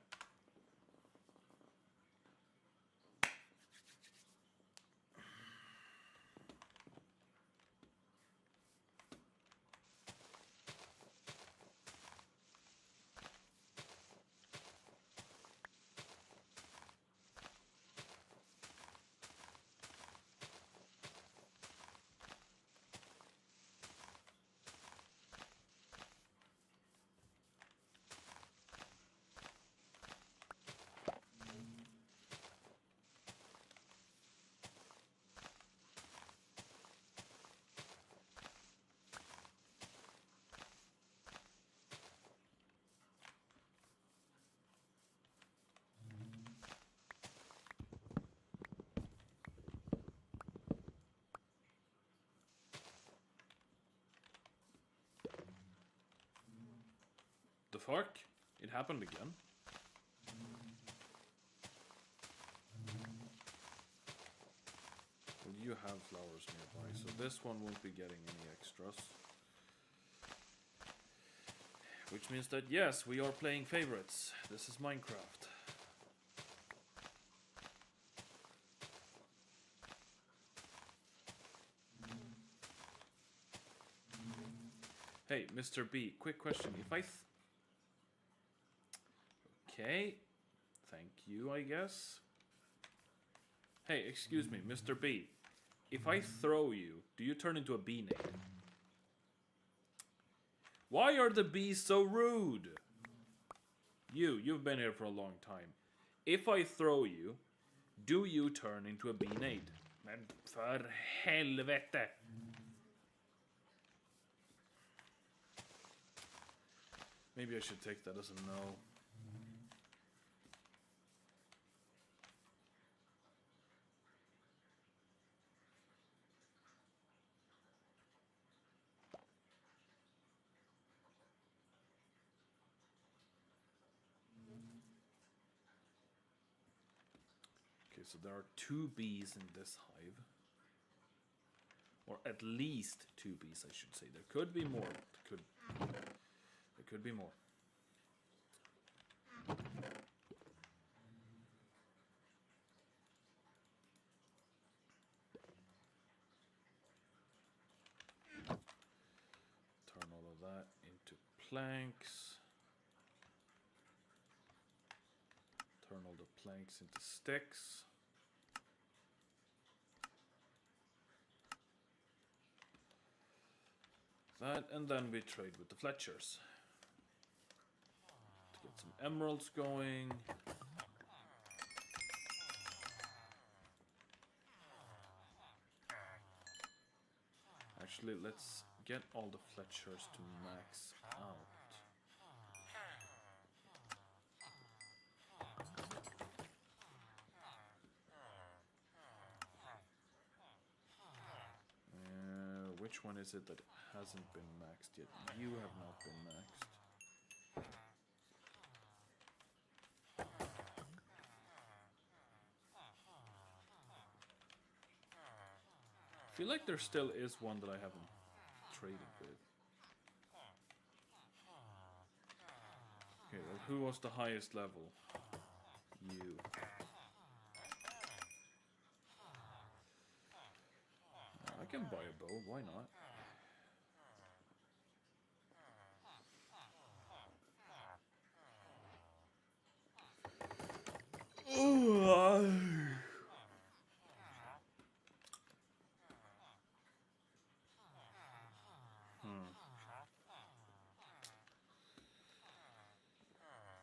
The fuck? It happened again. Well, you have flowers nearby, so this one won't be getting any extras. Which means that yes, we are playing favorites. This is Minecraft. Hey, Mr. B, quick question. If I... Okay. Thank you, I guess. Hey, excuse me, Mr. B. If I throw you, do you turn into a bee nade? Why are the bees so rude? You've been here for a long time. If I throw you, do you turn into a bee nade? Men för helvete! Maybe I should take that as a no. Okay, so there are 2 bees in this hive. Or at least 2 bees, I should say. There could be more. There could be more. Turn all of that into planks. Turn all the planks into sticks. That, and then we trade with the Fletchers. To get some emeralds going. Actually, let's get all the Fletchers to max out. Which one is it that hasn't been maxed yet? You have not been maxed. I feel like there still is one that I haven't traded with. Okay, well, who was the highest level? You. I can buy a bow, why not?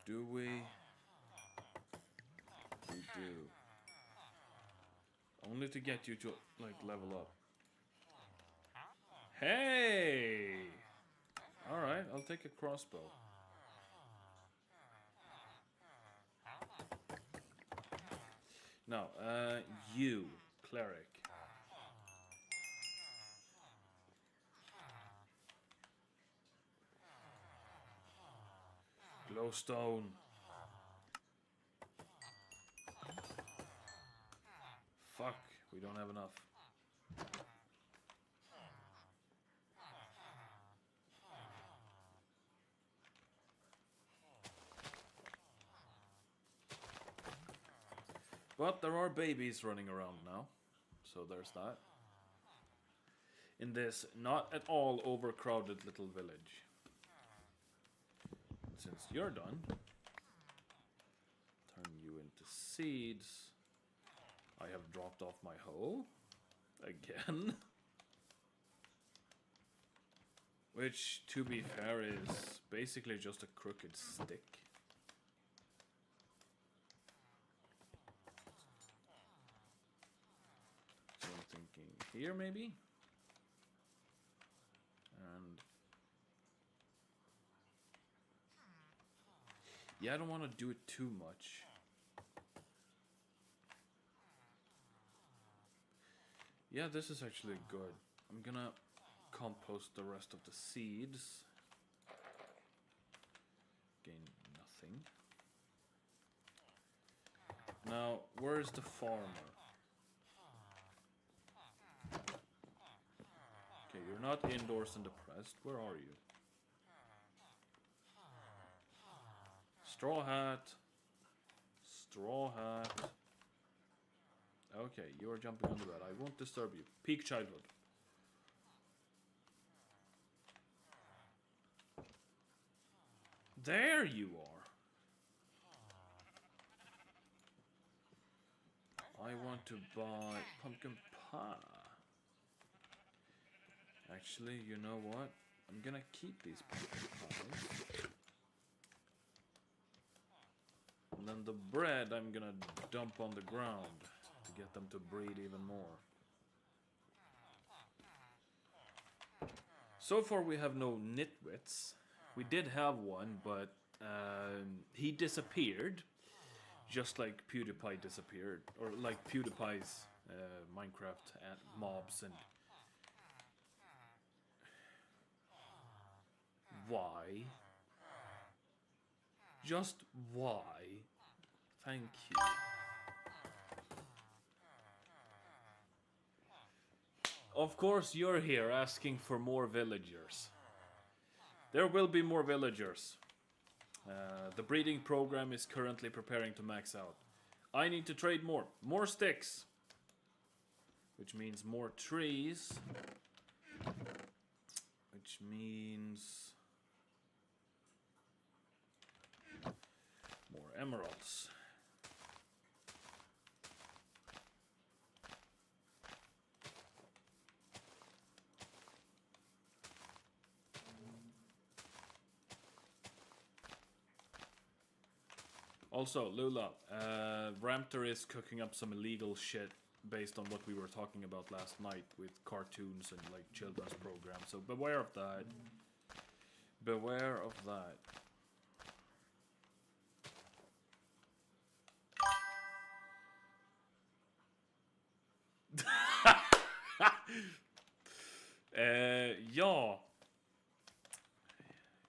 Do we? We do. Only to get you to, like, level up. Hey! Alright, I'll take a crossbow. Now, you, cleric. Glowstone. Fuck, we don't have enough. But there are babies running around now, so there's that. In this not at all overcrowded little village. Since you're done, turn you into seeds. I have dropped off my hoe again. Which, to be fair, is basically just a crooked stick. So I'm thinking here maybe? And yeah, I don't want to do it too much. Yeah, this is actually good. I'm gonna compost the rest of the seeds. Gain nothing. Now, where's the farmer? Okay, you're not indoors and depressed. Where are you? Straw hat. Straw hat. Okay, you are jumping on the bed. I won't disturb you. Peak childhood. There you are. I want to buy pumpkin pie. Actually, you know what? I'm gonna keep these pumpkin pies. And then the bread I'm gonna dump on the ground to get them to breed even more. So far we have no nitwits. We did have one, but he disappeared. Just like PewDiePie disappeared. Or like PewDiePie's Minecraft and mobs and... Why? Just why? Thank you. Of course you're here asking for more villagers. There will be more villagers. The breeding program is currently preparing to max out. I need to trade more. More sticks. Which means more trees. Which means... more emeralds. Also, Lula, Ramter is cooking up some illegal shit based on what we were talking about last night with cartoons and like children's programs. So beware of that. Beware of that. Ja.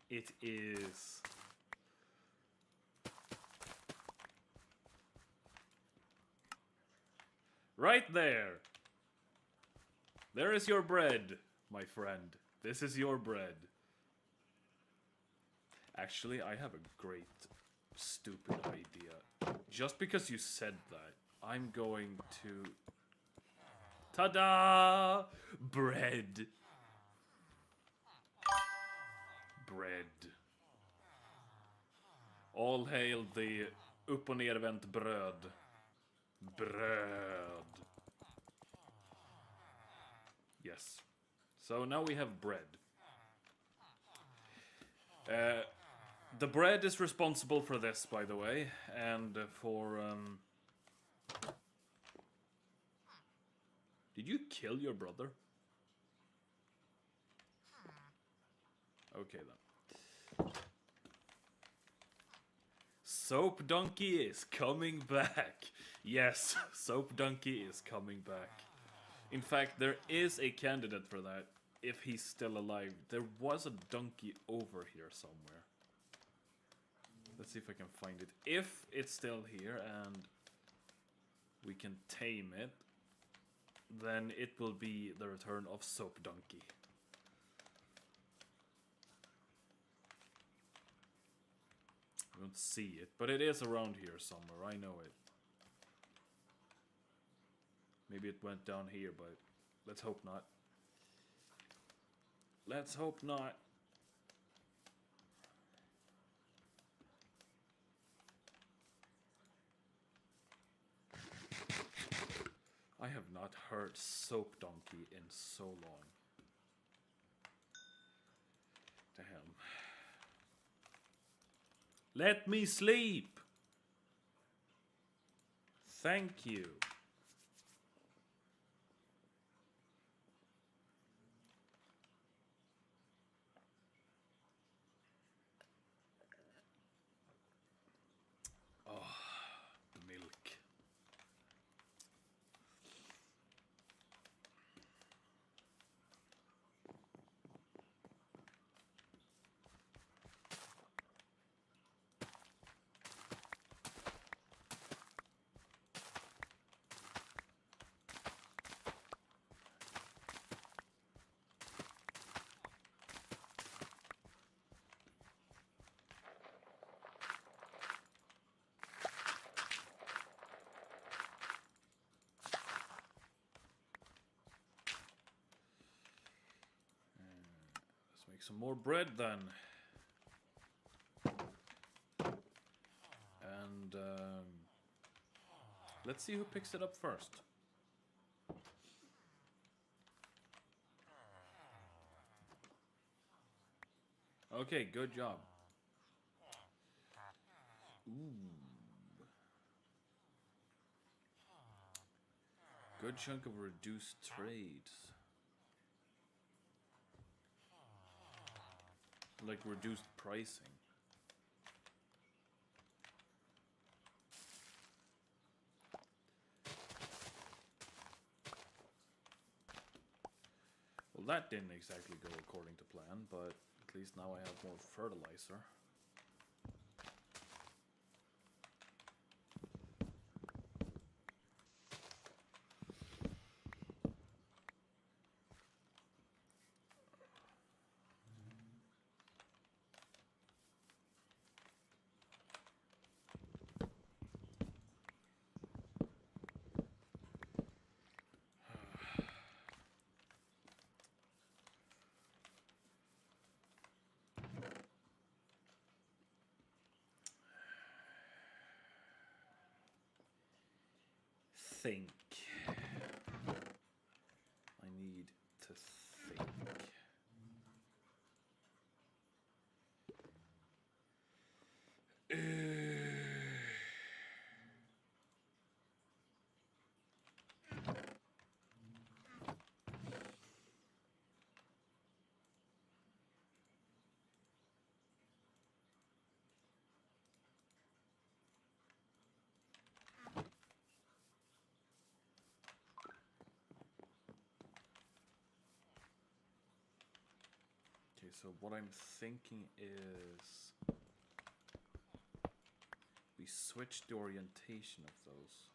It is. Right there. There is your bread, my friend. This is your bread. Actually, I have a great, stupid idea. Just because you said that, I'm going to... Ta-da! Bread. Bread. All hail the upp- och nervänt bröd. Bread. Yes. So now we have bread. The bread is responsible for this, by the way, and for... Did you kill your brother? Okay then. Soap Donkey is coming back. Yes, Soap Donkey is coming back. In fact, there is a candidate for that, if he's still alive. There was a donkey over here somewhere. Let's see if I can find it. If it's still here and we can tame it, then it will be the return of Soap Donkey. I don't see it, but it is around here somewhere, I know it. Maybe it went down here, but let's hope not. Let's hope not. I have not heard Soap Donkey in so long. Damn. Let me sleep! Thank you. Oh, milk. Let's make some more bread then. And let's see who picks it up first. Okay, good job. Ooh. Good chunk of reduced trades. Like reduced pricing. Well, that didn't exactly go according to plan, but at least now I have more fertilizer. Think. I need to think. Okay, so what I'm thinking is we switch the orientation of those.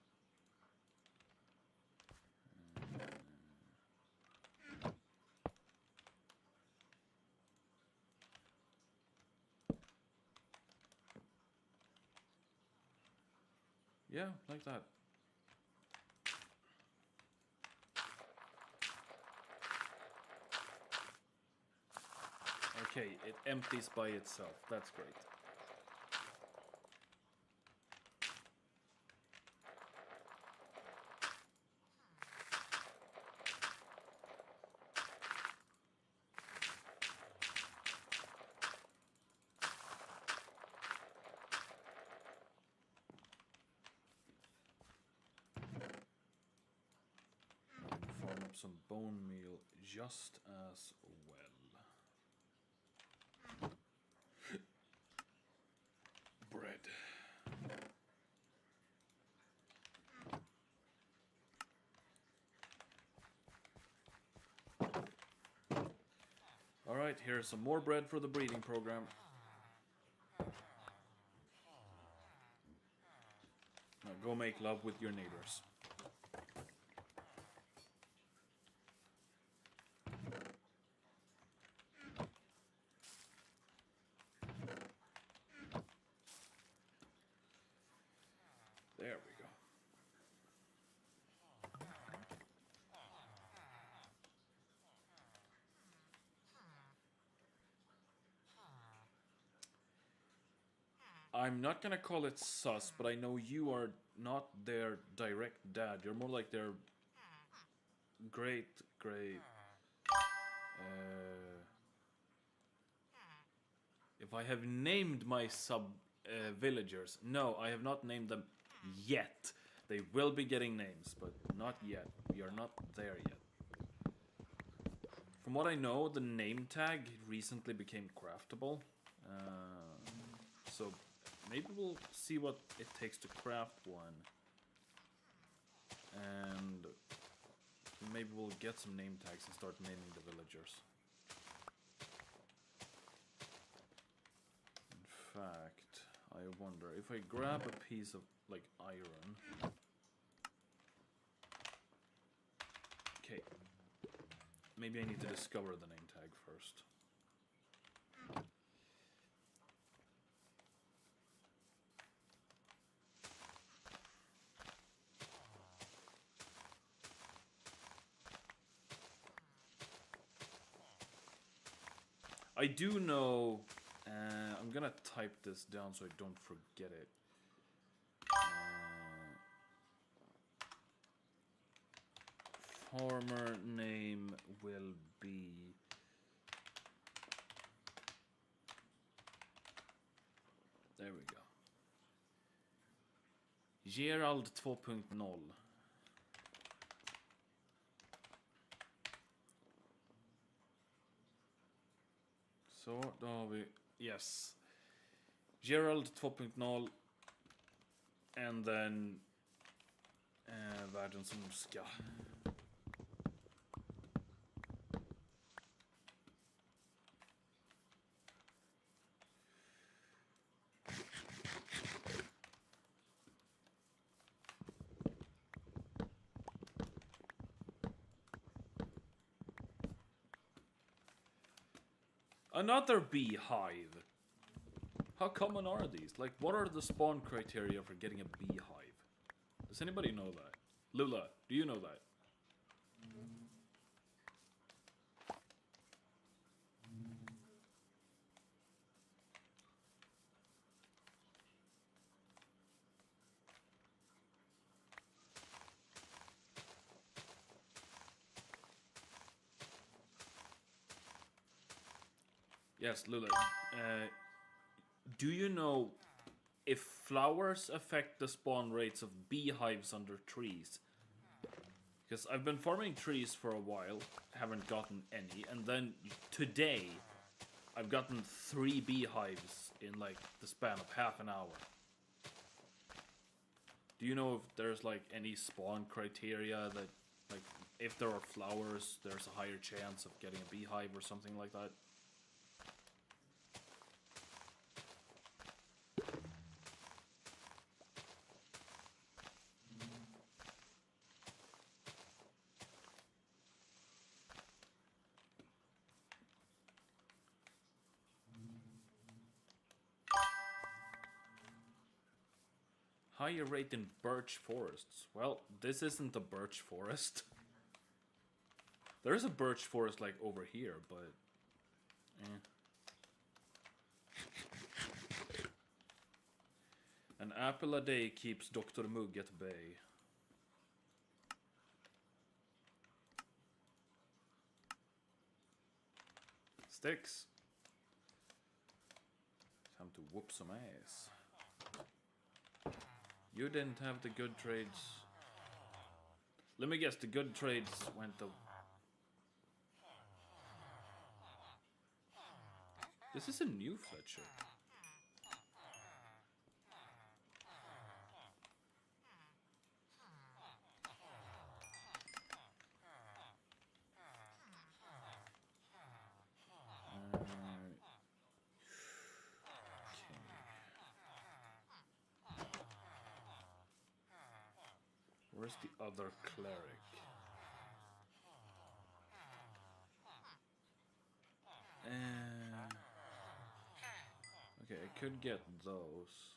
Yeah, like that. Okay, it empties by itself. That's great. Farm up some bone meal just as well. Bread. Alright, here's some more bread for the breeding program. Now go make love with your neighbors. There we go. I'm not gonna call it sus, but I know you are not their direct dad. You're more like their great, great. If I have named my sub villagers, no, I have not named them yet. They will be getting names, but not yet. We are not there yet. From what I know, the name tag recently became craftable. So maybe we'll see what it takes to craft one. And maybe we'll get some name tags and start naming the villagers. In fact, I wonder if I grab a piece of like iron. Okay. Maybe I need to discover the name tag first. I do know, I'm gonna type this down so I don't forget it. Farmer name will be... There we go. Gerald 2.0. Så då har vi, yes. Gerald 2.0 and then världens ondska. Another beehive. How common are these? Like, what are the spawn criteria for getting a beehive? Does anybody know that? Lula, do you know that? Yes, Lula. Do you know if flowers affect the spawn rates of beehives under trees? Because I've been farming trees for a while, haven't gotten any, and then today I've gotten 3 beehives in like the span of half an hour. Do you know if there's like any spawn criteria that, like, if there are flowers, there's a higher chance of getting a beehive or something like that? Higher rate in birch forests. Well, this isn't a birch forest. There is a birch forest like over here, but... An apple a day keeps Dr. Mugg at bay. Sticks. Time to whoop some ass. You didn't have the good trades. Let me guess, the good trades went the... This is a new Fletcher. Where's the other cleric? Okay, I could get those.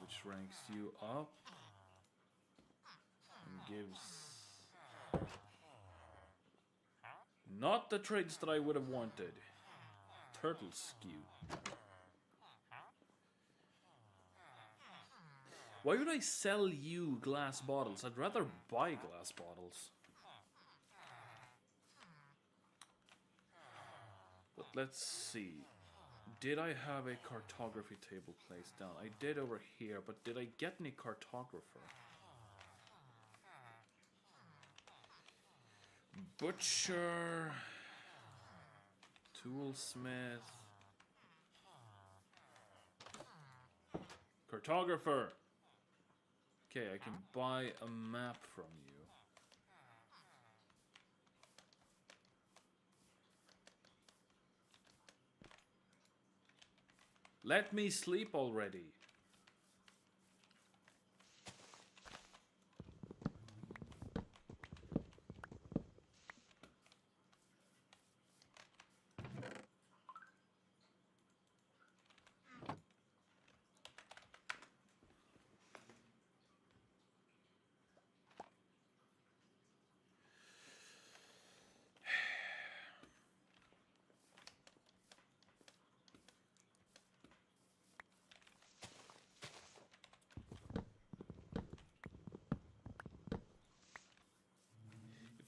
Which ranks you up. And gives... Not the trades that I would have wanted. turtle skew. Why would I sell you glass bottles? I'd rather buy glass bottles. But let's see. Did I have a cartography table placed down? I did over here, but did I get any cartographer? Butcher... Toolsmith... Cartographer! Okay, I can buy a map from you. Let me sleep already.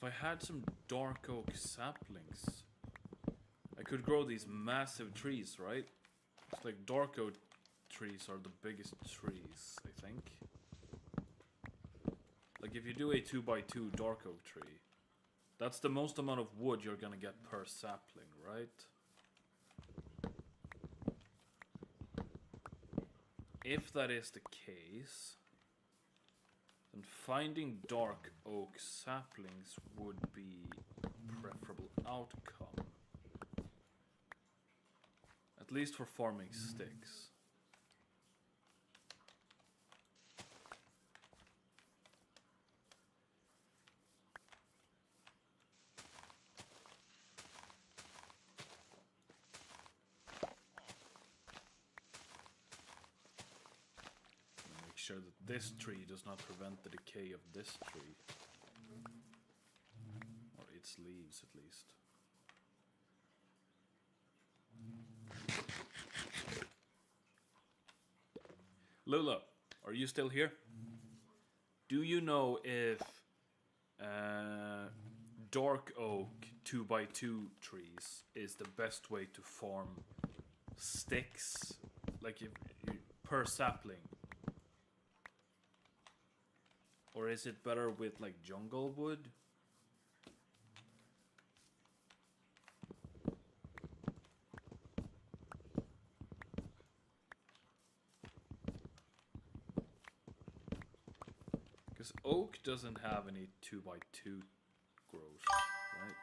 If I had some dark oak saplings, I could grow these massive trees, right? It's like dark oak trees are the biggest trees, I think. Like if you do a 2x2 dark oak tree, that's the most amount of wood you're gonna get per sapling, right? If that is the case, then finding dark oak saplings would be a preferable outcome. At least for farming sticks. Make sure that this tree does not prevent the decay of this tree. Or its leaves, at least. Lula, are you still here? Do you know if dark oak 2x2 trees is the best way to farm sticks? Like if per sapling? Or is it better with like jungle wood? Because oak doesn't have any 2x2 growth, right?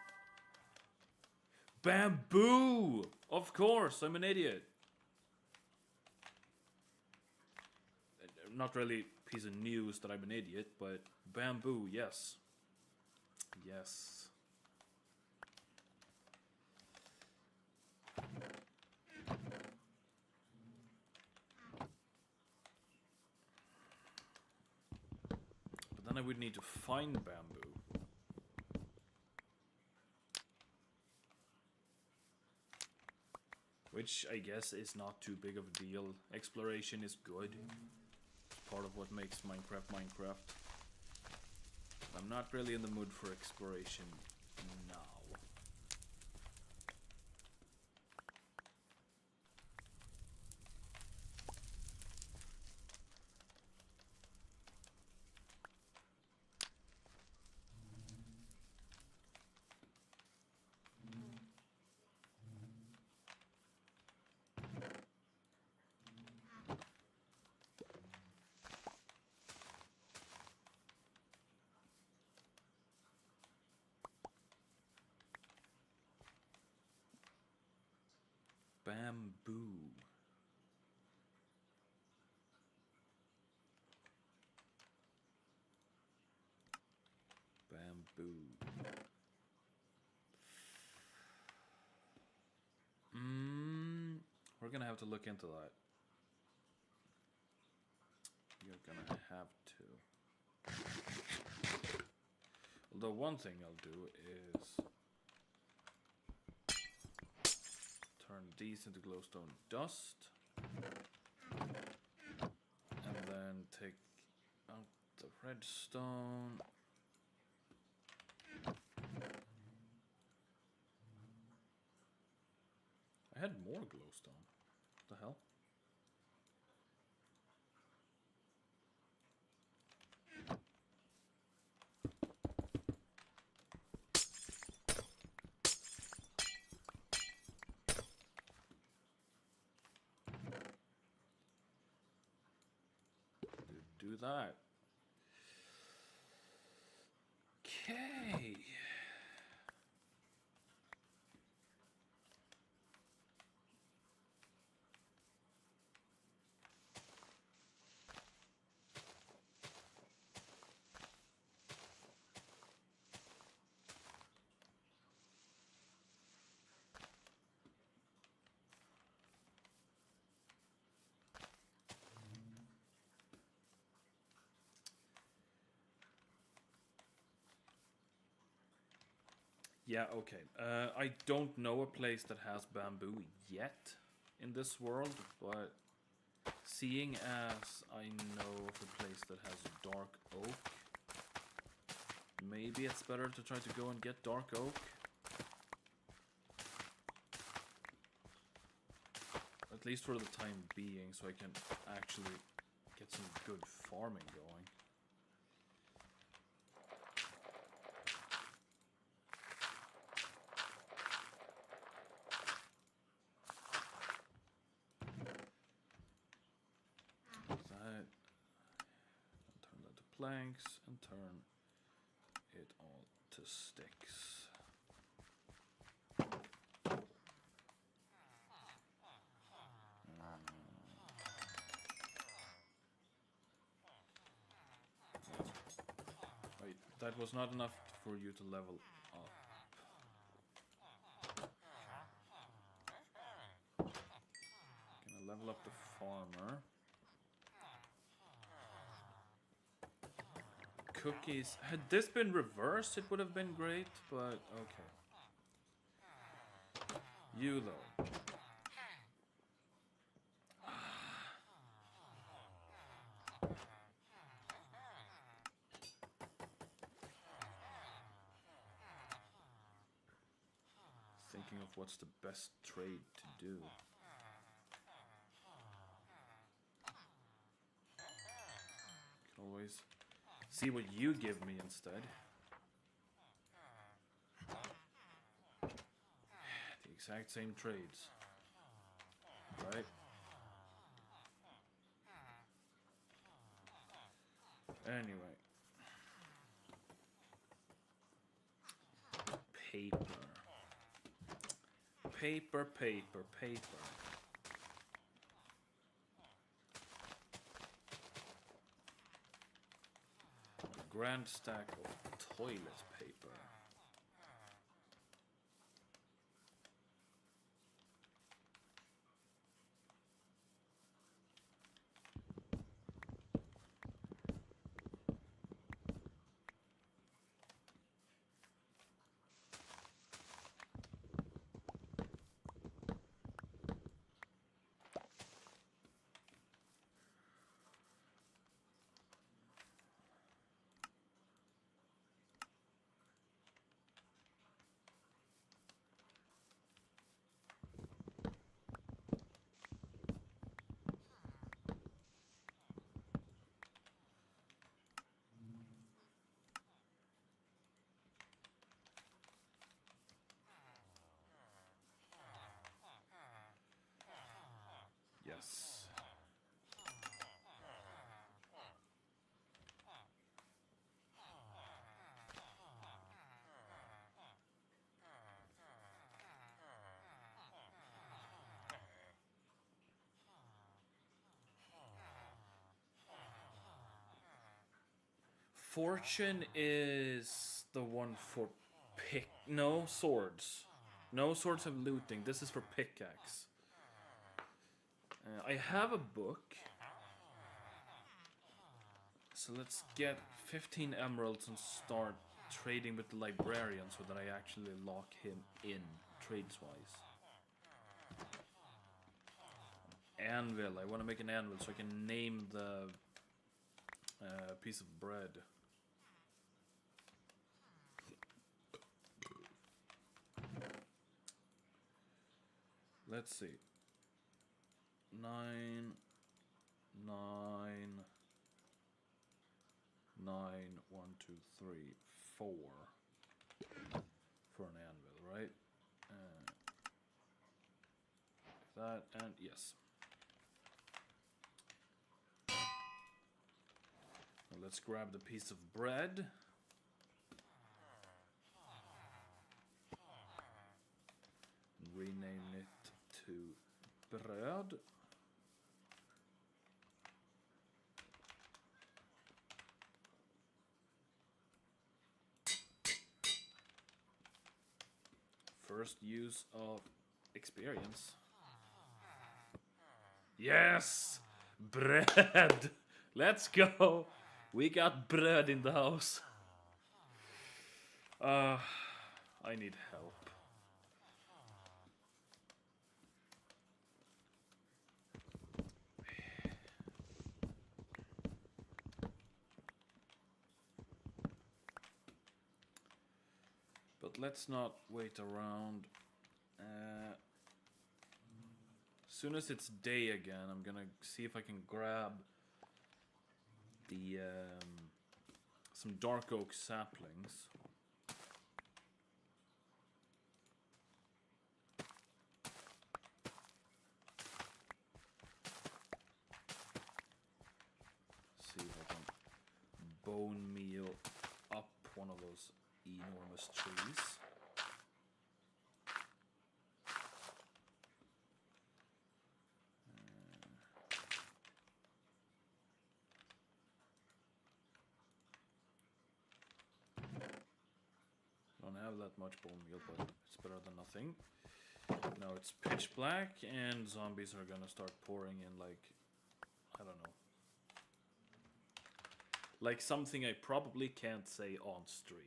Bamboo! Of course, I'm an idiot. Not really a piece of news that I'm an idiot, but bamboo, yes. Yes. But then I would need to find bamboo. Which I guess is not too big of a deal. Exploration is good. Part of what makes Minecraft Minecraft. I'm not really in the mood for exploration now. Bamboo. Bamboo. We're gonna have to look into that. You're gonna have to. Although one thing I'll do is turn turn these into glowstone dust. And then take out the redstone. I had more glowstone. What the hell? Do that. Okay. Yeah, okay. I don't know a place that has bamboo yet in this world, but seeing as I know of a place that has dark oak, maybe it's better to try to go and get dark oak. At least for the time being, so I can actually get some good farming going. Turn that to planks and turn it all to sticks. Wait, that was not enough for you to level up. Gonna level up the farmer. Cookies. Had this been reversed, it would have been great, but okay. You though. Thinking of what's the best trade to do. Can always see what you give me instead. The exact same trades. Right? Anyway. Paper. Paper, paper, paper. A grand stack of toilet paper. Yes. Fortune is the one for pick. No swords. No swords of looting. This is for pickaxe. I have a book. So let's get 15 emeralds and start trading with the librarian so that I actually lock him in trades-wise. Anvil. I want to make an anvil so I can name the piece of bread. Let's see. 9, 9, 9, 1, 2, 3, 4 for an anvil, right? That and yes. Now let's grab the piece of bread. And rename it to bread. First use of experience. Yes! Bread! Let's go! We got bread in the house. I need help. But let's not wait around. As soon as it's day again, I'm gonna see if I can grab the some dark oak saplings. See if I can bone meal up one of those enormous trees. Don't have that much bone meal, but it's better than nothing. Now it's pitch black, and zombies are gonna start pouring in like, I don't know. Like something I probably can't say on stream.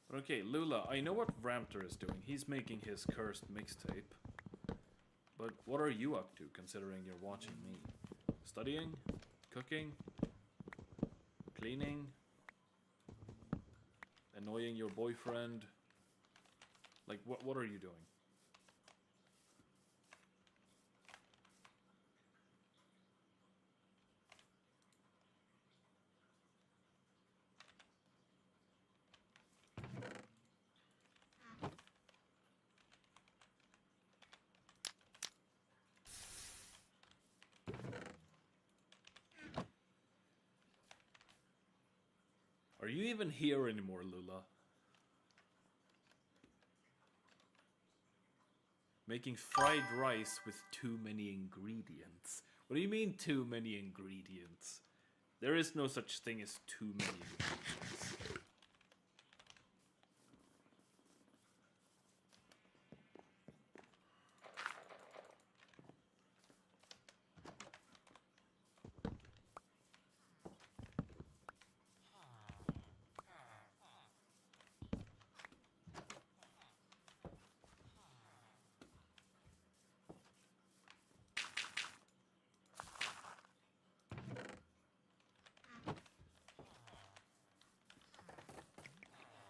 But okay, Lula, I know what Ramter is doing. He's making his cursed mixtape. But what are you up to, considering you're watching me? Studying? Cooking? Cleaning? Annoying your boyfriend? Like, what are you doing? Are you even here anymore, Lula? Making fried rice with too many ingredients. What do you mean, too many ingredients? There is no such thing as too many ingredients.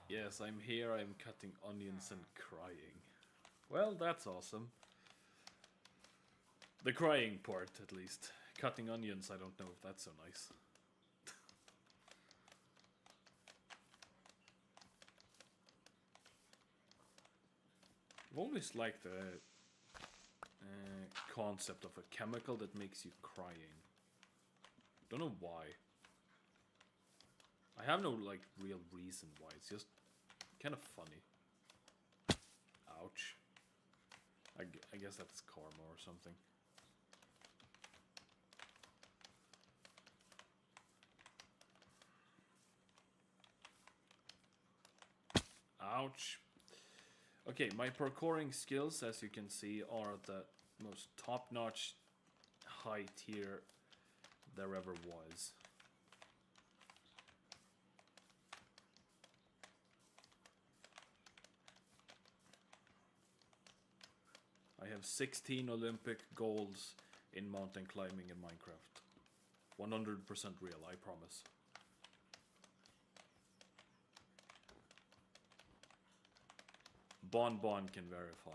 Yes, I'm here, I'm cutting onions and crying. Well, that's awesome. The crying part, at least. Cutting onions, I don't know if that's so nice. I've always liked the concept of a chemical that makes you crying. Don't know why. I have no, like, real reason why. It's just kind of funny. Ouch. I guess that's karma or something. Ouch. Okay, my parkouring skills, as you can see, are the most top-notch high tier there ever was. I have 16 Olympic golds in mountain climbing in Minecraft. 100% real, I promise. Bon can verify.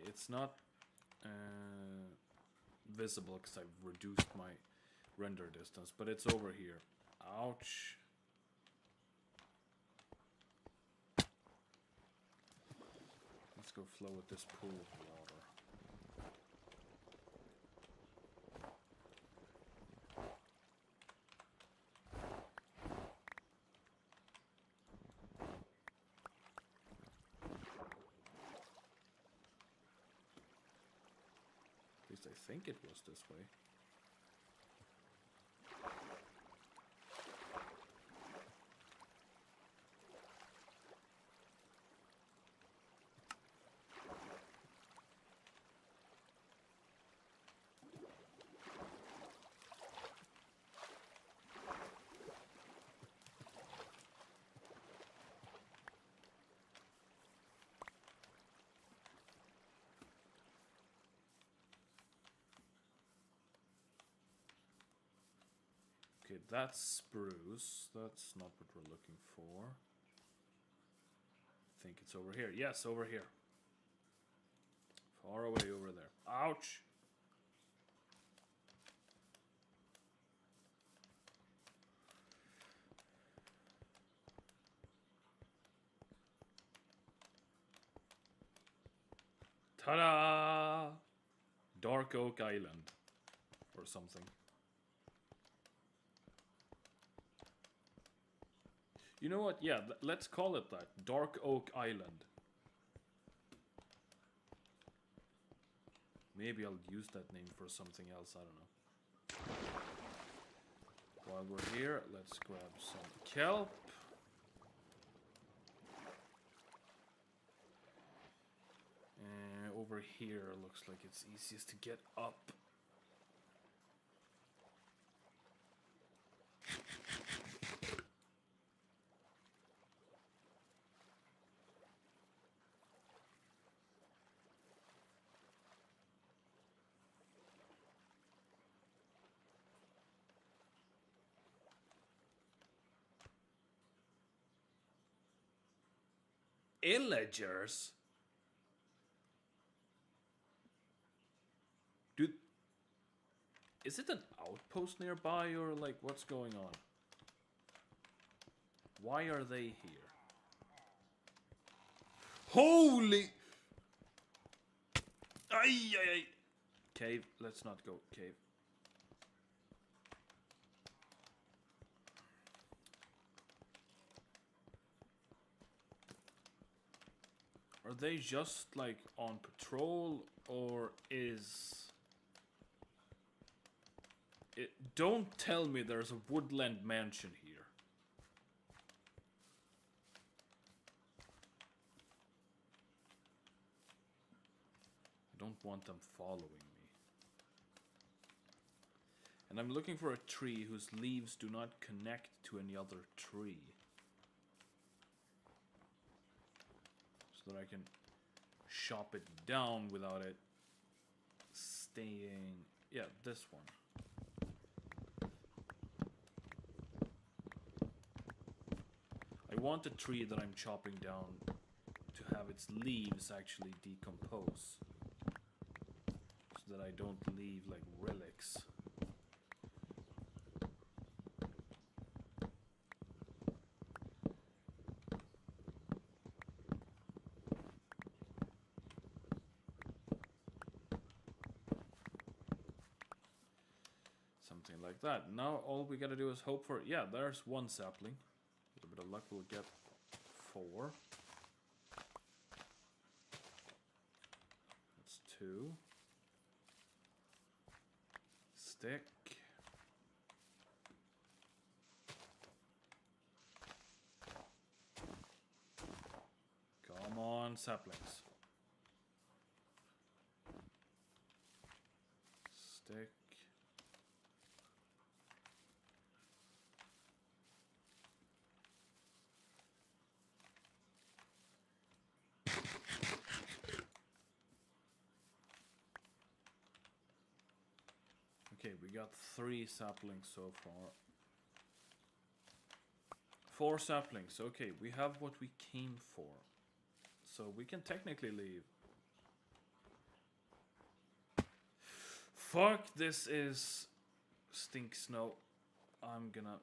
It's not visible because I've reduced my render distance, but it's over here. Ouch. Let's go flow with this pool of water. I think it was this way. Okay, that's spruce. That's not what we're looking for. I think it's over here. Yes, over here. Far away over there. Ouch! Ta-da! Dark Oak Island. Or something. You know what? Yeah, let's call it that. Dark Oak Island. Maybe I'll use that name for something else, I don't know. While we're here, let's grab some kelp. Over here looks like it's easiest to get up. Illagers? Dude, is it an outpost nearby or like what's going on? Why are they here? Holy! Ay, ay, ay. Cave, let's not go cave. Are they just like on patrol or is it? Don't tell me there's a woodland mansion here. I don't want them following me. And I'm looking for a tree whose leaves do not connect to any other tree. So that I can chop it down without it staying... Yeah, this one. I want a tree that I'm chopping down to have its leaves actually decompose. So that I don't leave like relics. Something like that. Now all we gotta do is hope for... Yeah, there's one sapling. With a bit of luck we'll get 4. That's 2. Stick. Come on, saplings. Stick. Okay, we got 3 saplings so far. 4 saplings. Okay, we have what we came for. So we can technically leave. Fuck, this is stink snow. I'm gonna...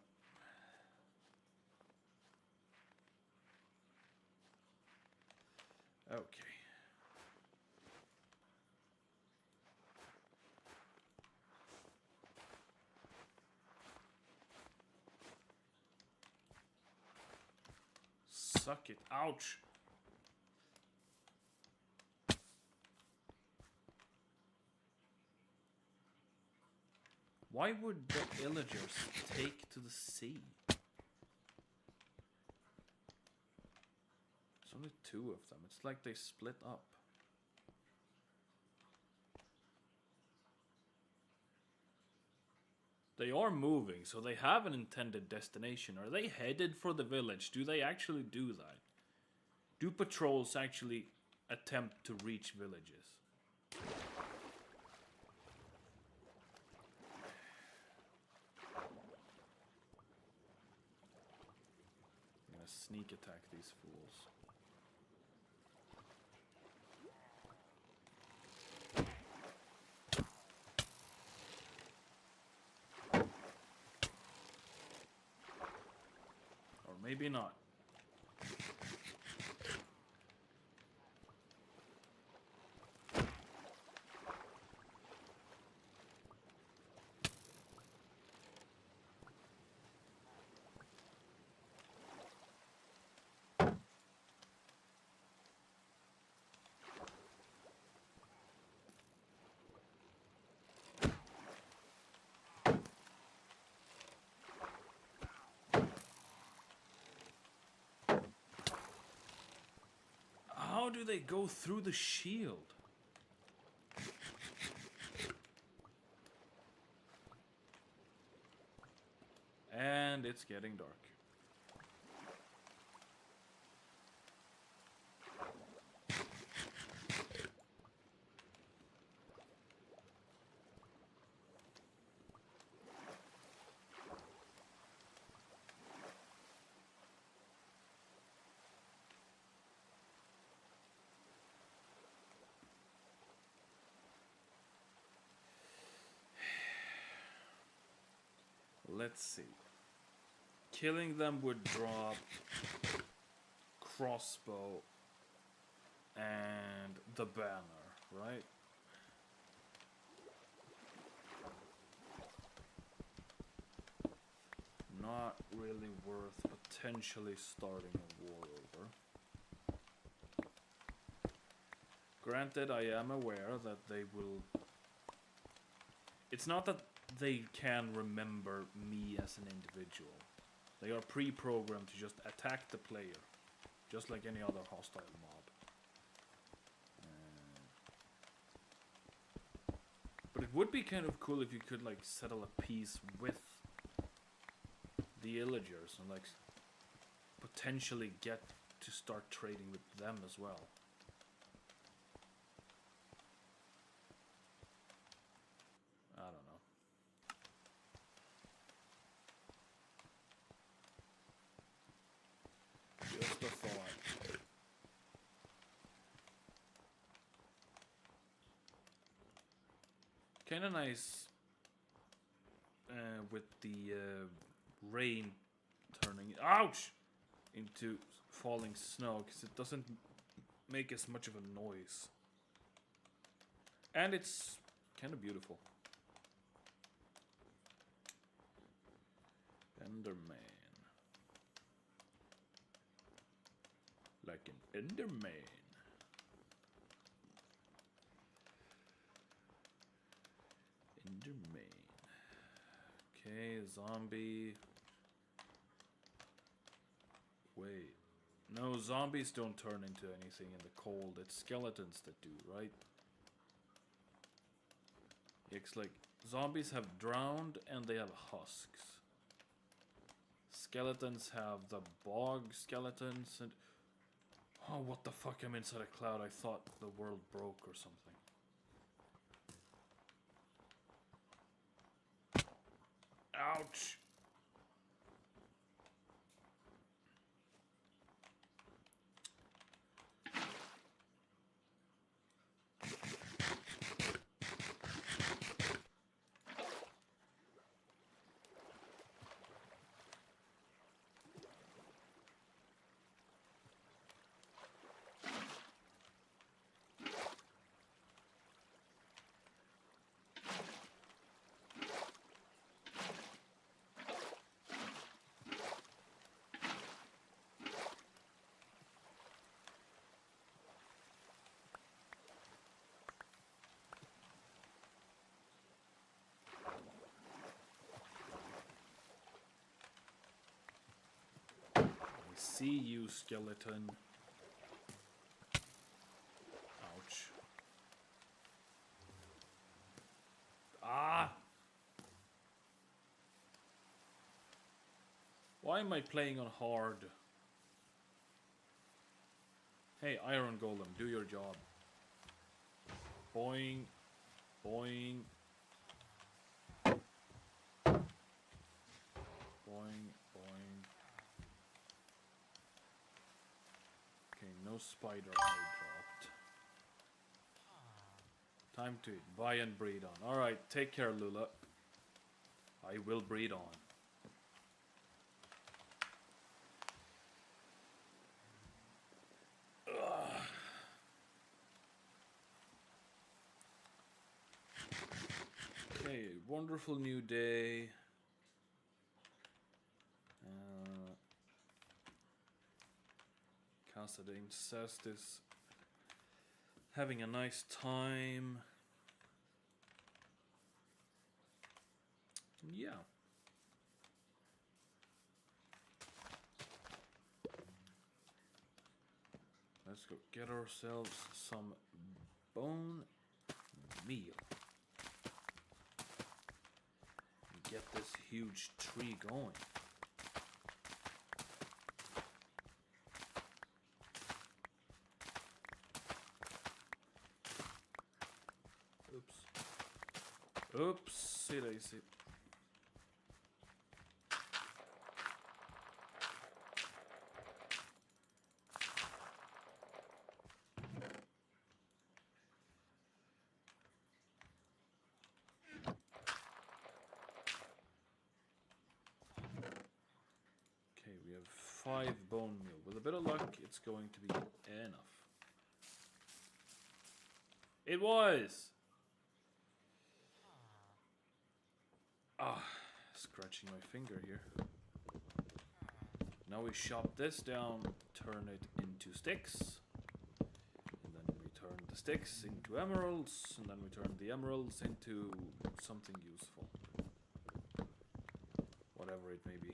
Okay. Suck it. Ouch. Why would the villagers take to the sea? There's only 2 of them. It's like they split up. They are moving, so they have an intended destination. Are they headed for the village? Do they actually do that? Do patrols actually attempt to reach villages? I'm gonna sneak attack these fools. Or maybe not. How do they go through the shield? And it's getting dark. Let's see. Killing them would drop crossbow and the banner, right? Not really worth potentially starting a war over. Granted, I am aware that they will... It's not that they can remember me as an individual. They are pre-programmed to just attack the player, just like any other hostile mob. But it would be kind of cool if you could like settle a peace with the illagers and like potentially get to start trading with them as well. I don't know. Just a thought. Kind of nice with the rain turning, ouch, into falling snow, because it doesn't make as much of a noise. And it's kind of beautiful. Enderman. Like an Enderman. Enderman. Okay, zombie. Wait. No, zombies don't turn into anything in the cold. It's skeletons that do, right? It's like zombies have drowned and they have husks. Skeletons have the bog skeletons and... Oh, what the fuck? I'm inside a cloud. I thought the world broke or something. Ouch! See you, skeleton. Ouch. Ah! Why am I playing on hard? Hey, Iron Golem, do your job. Boing. Boing. Boing. Boing. Okay, no spider eye dropped. Time to buy and breed on. Alright, take care, Lula. I will breed on. Okay, wonderful new day. Casa de Incest is having a nice time. Yeah. Let's go get ourselves some bone meal. And get this huge tree going. Oopsie daisy. Okay, we have 5 bone meal. With a bit of luck, it's going to be enough. It was! Ah, scratching my finger here. Now we chop this down, turn it into sticks, and then we turn the sticks into emeralds, and then we turn the emeralds into something useful. Whatever it may be.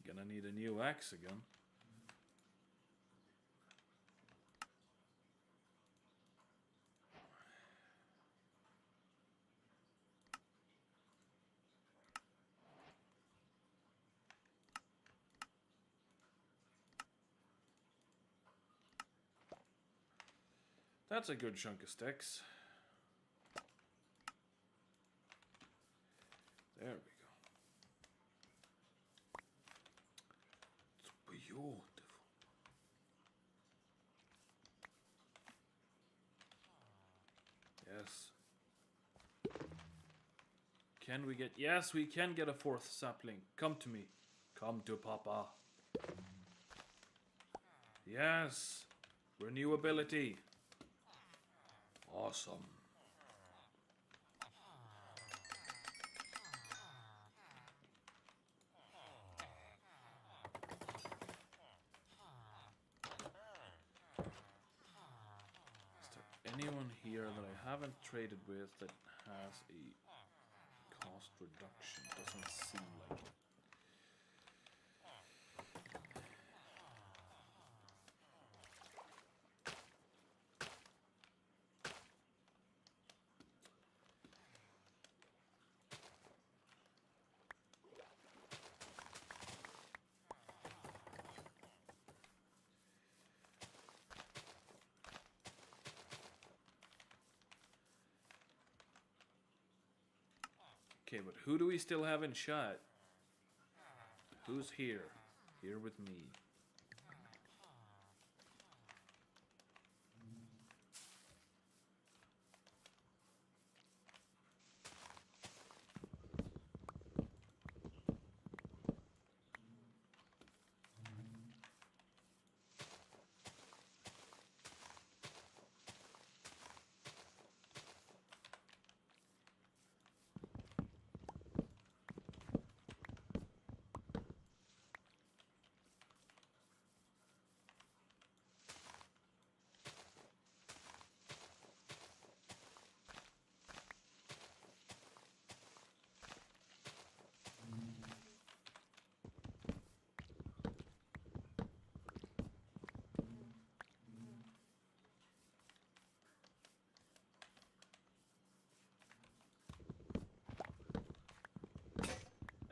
Gonna need a new axe again. That's a good chunk of sticks. There we go. It's beautiful. Yes. Can we get... Yes, we can get a fourth sapling. Come to me. Come to Papa. Yes. Renewability. Awesome. Is there anyone here that I haven't traded with that has a cost reduction? Doesn't seem like it. Okay, but who do we still have in chat? Who's here? Here with me.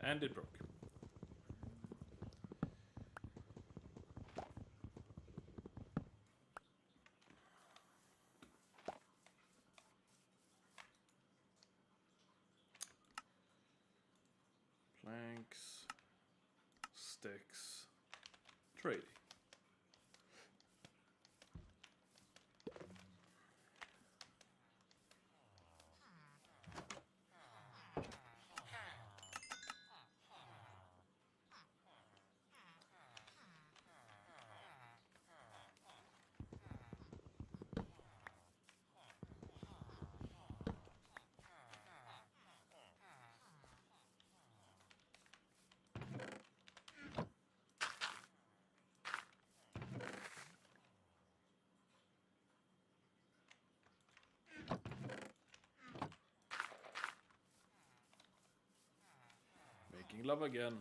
And it broke. Planks, sticks, trading. Making love again.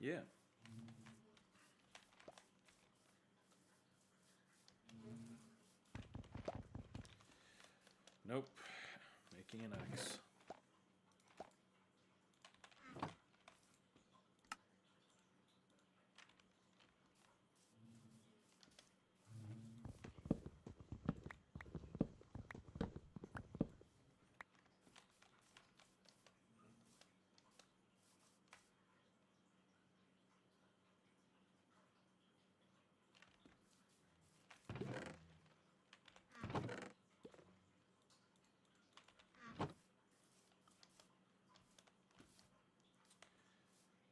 Yeah. Nope. Making an axe.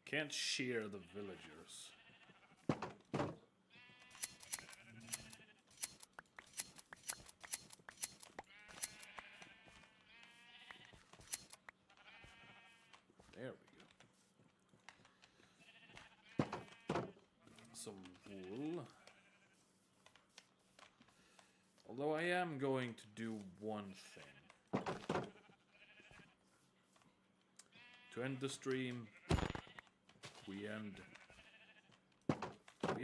Can't shear the villagers. There we go. Some wool. Although I am going to do one thing. To end the stream, we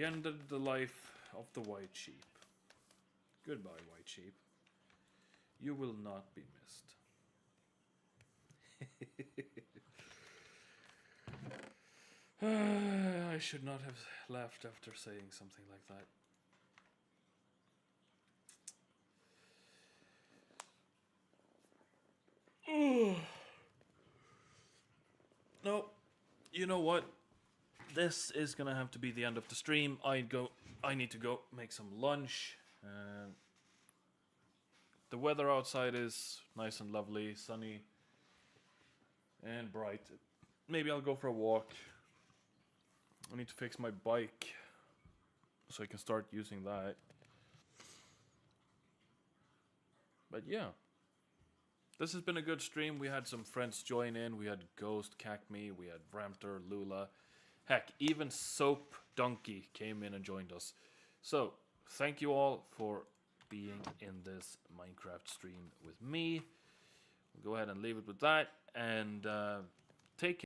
ended the life of the white sheep. Goodbye, white sheep. You will not be missed. I should not have laughed after saying something like that. No, you know what? This is gonna have to be the end of the stream. I need to go make some lunch. The weather outside is nice and lovely, sunny and bright. Maybe I'll go for a walk. I need to fix my bike so I can start using that. But yeah. This has been a good stream. We had some friends join in. We had Ghost, Cacme, we had Ramter, Lula. Heck, even Soap Donkey came in and joined us. So, thank you all for being in this Minecraft stream with me. We'll go ahead and leave it with that. And take care.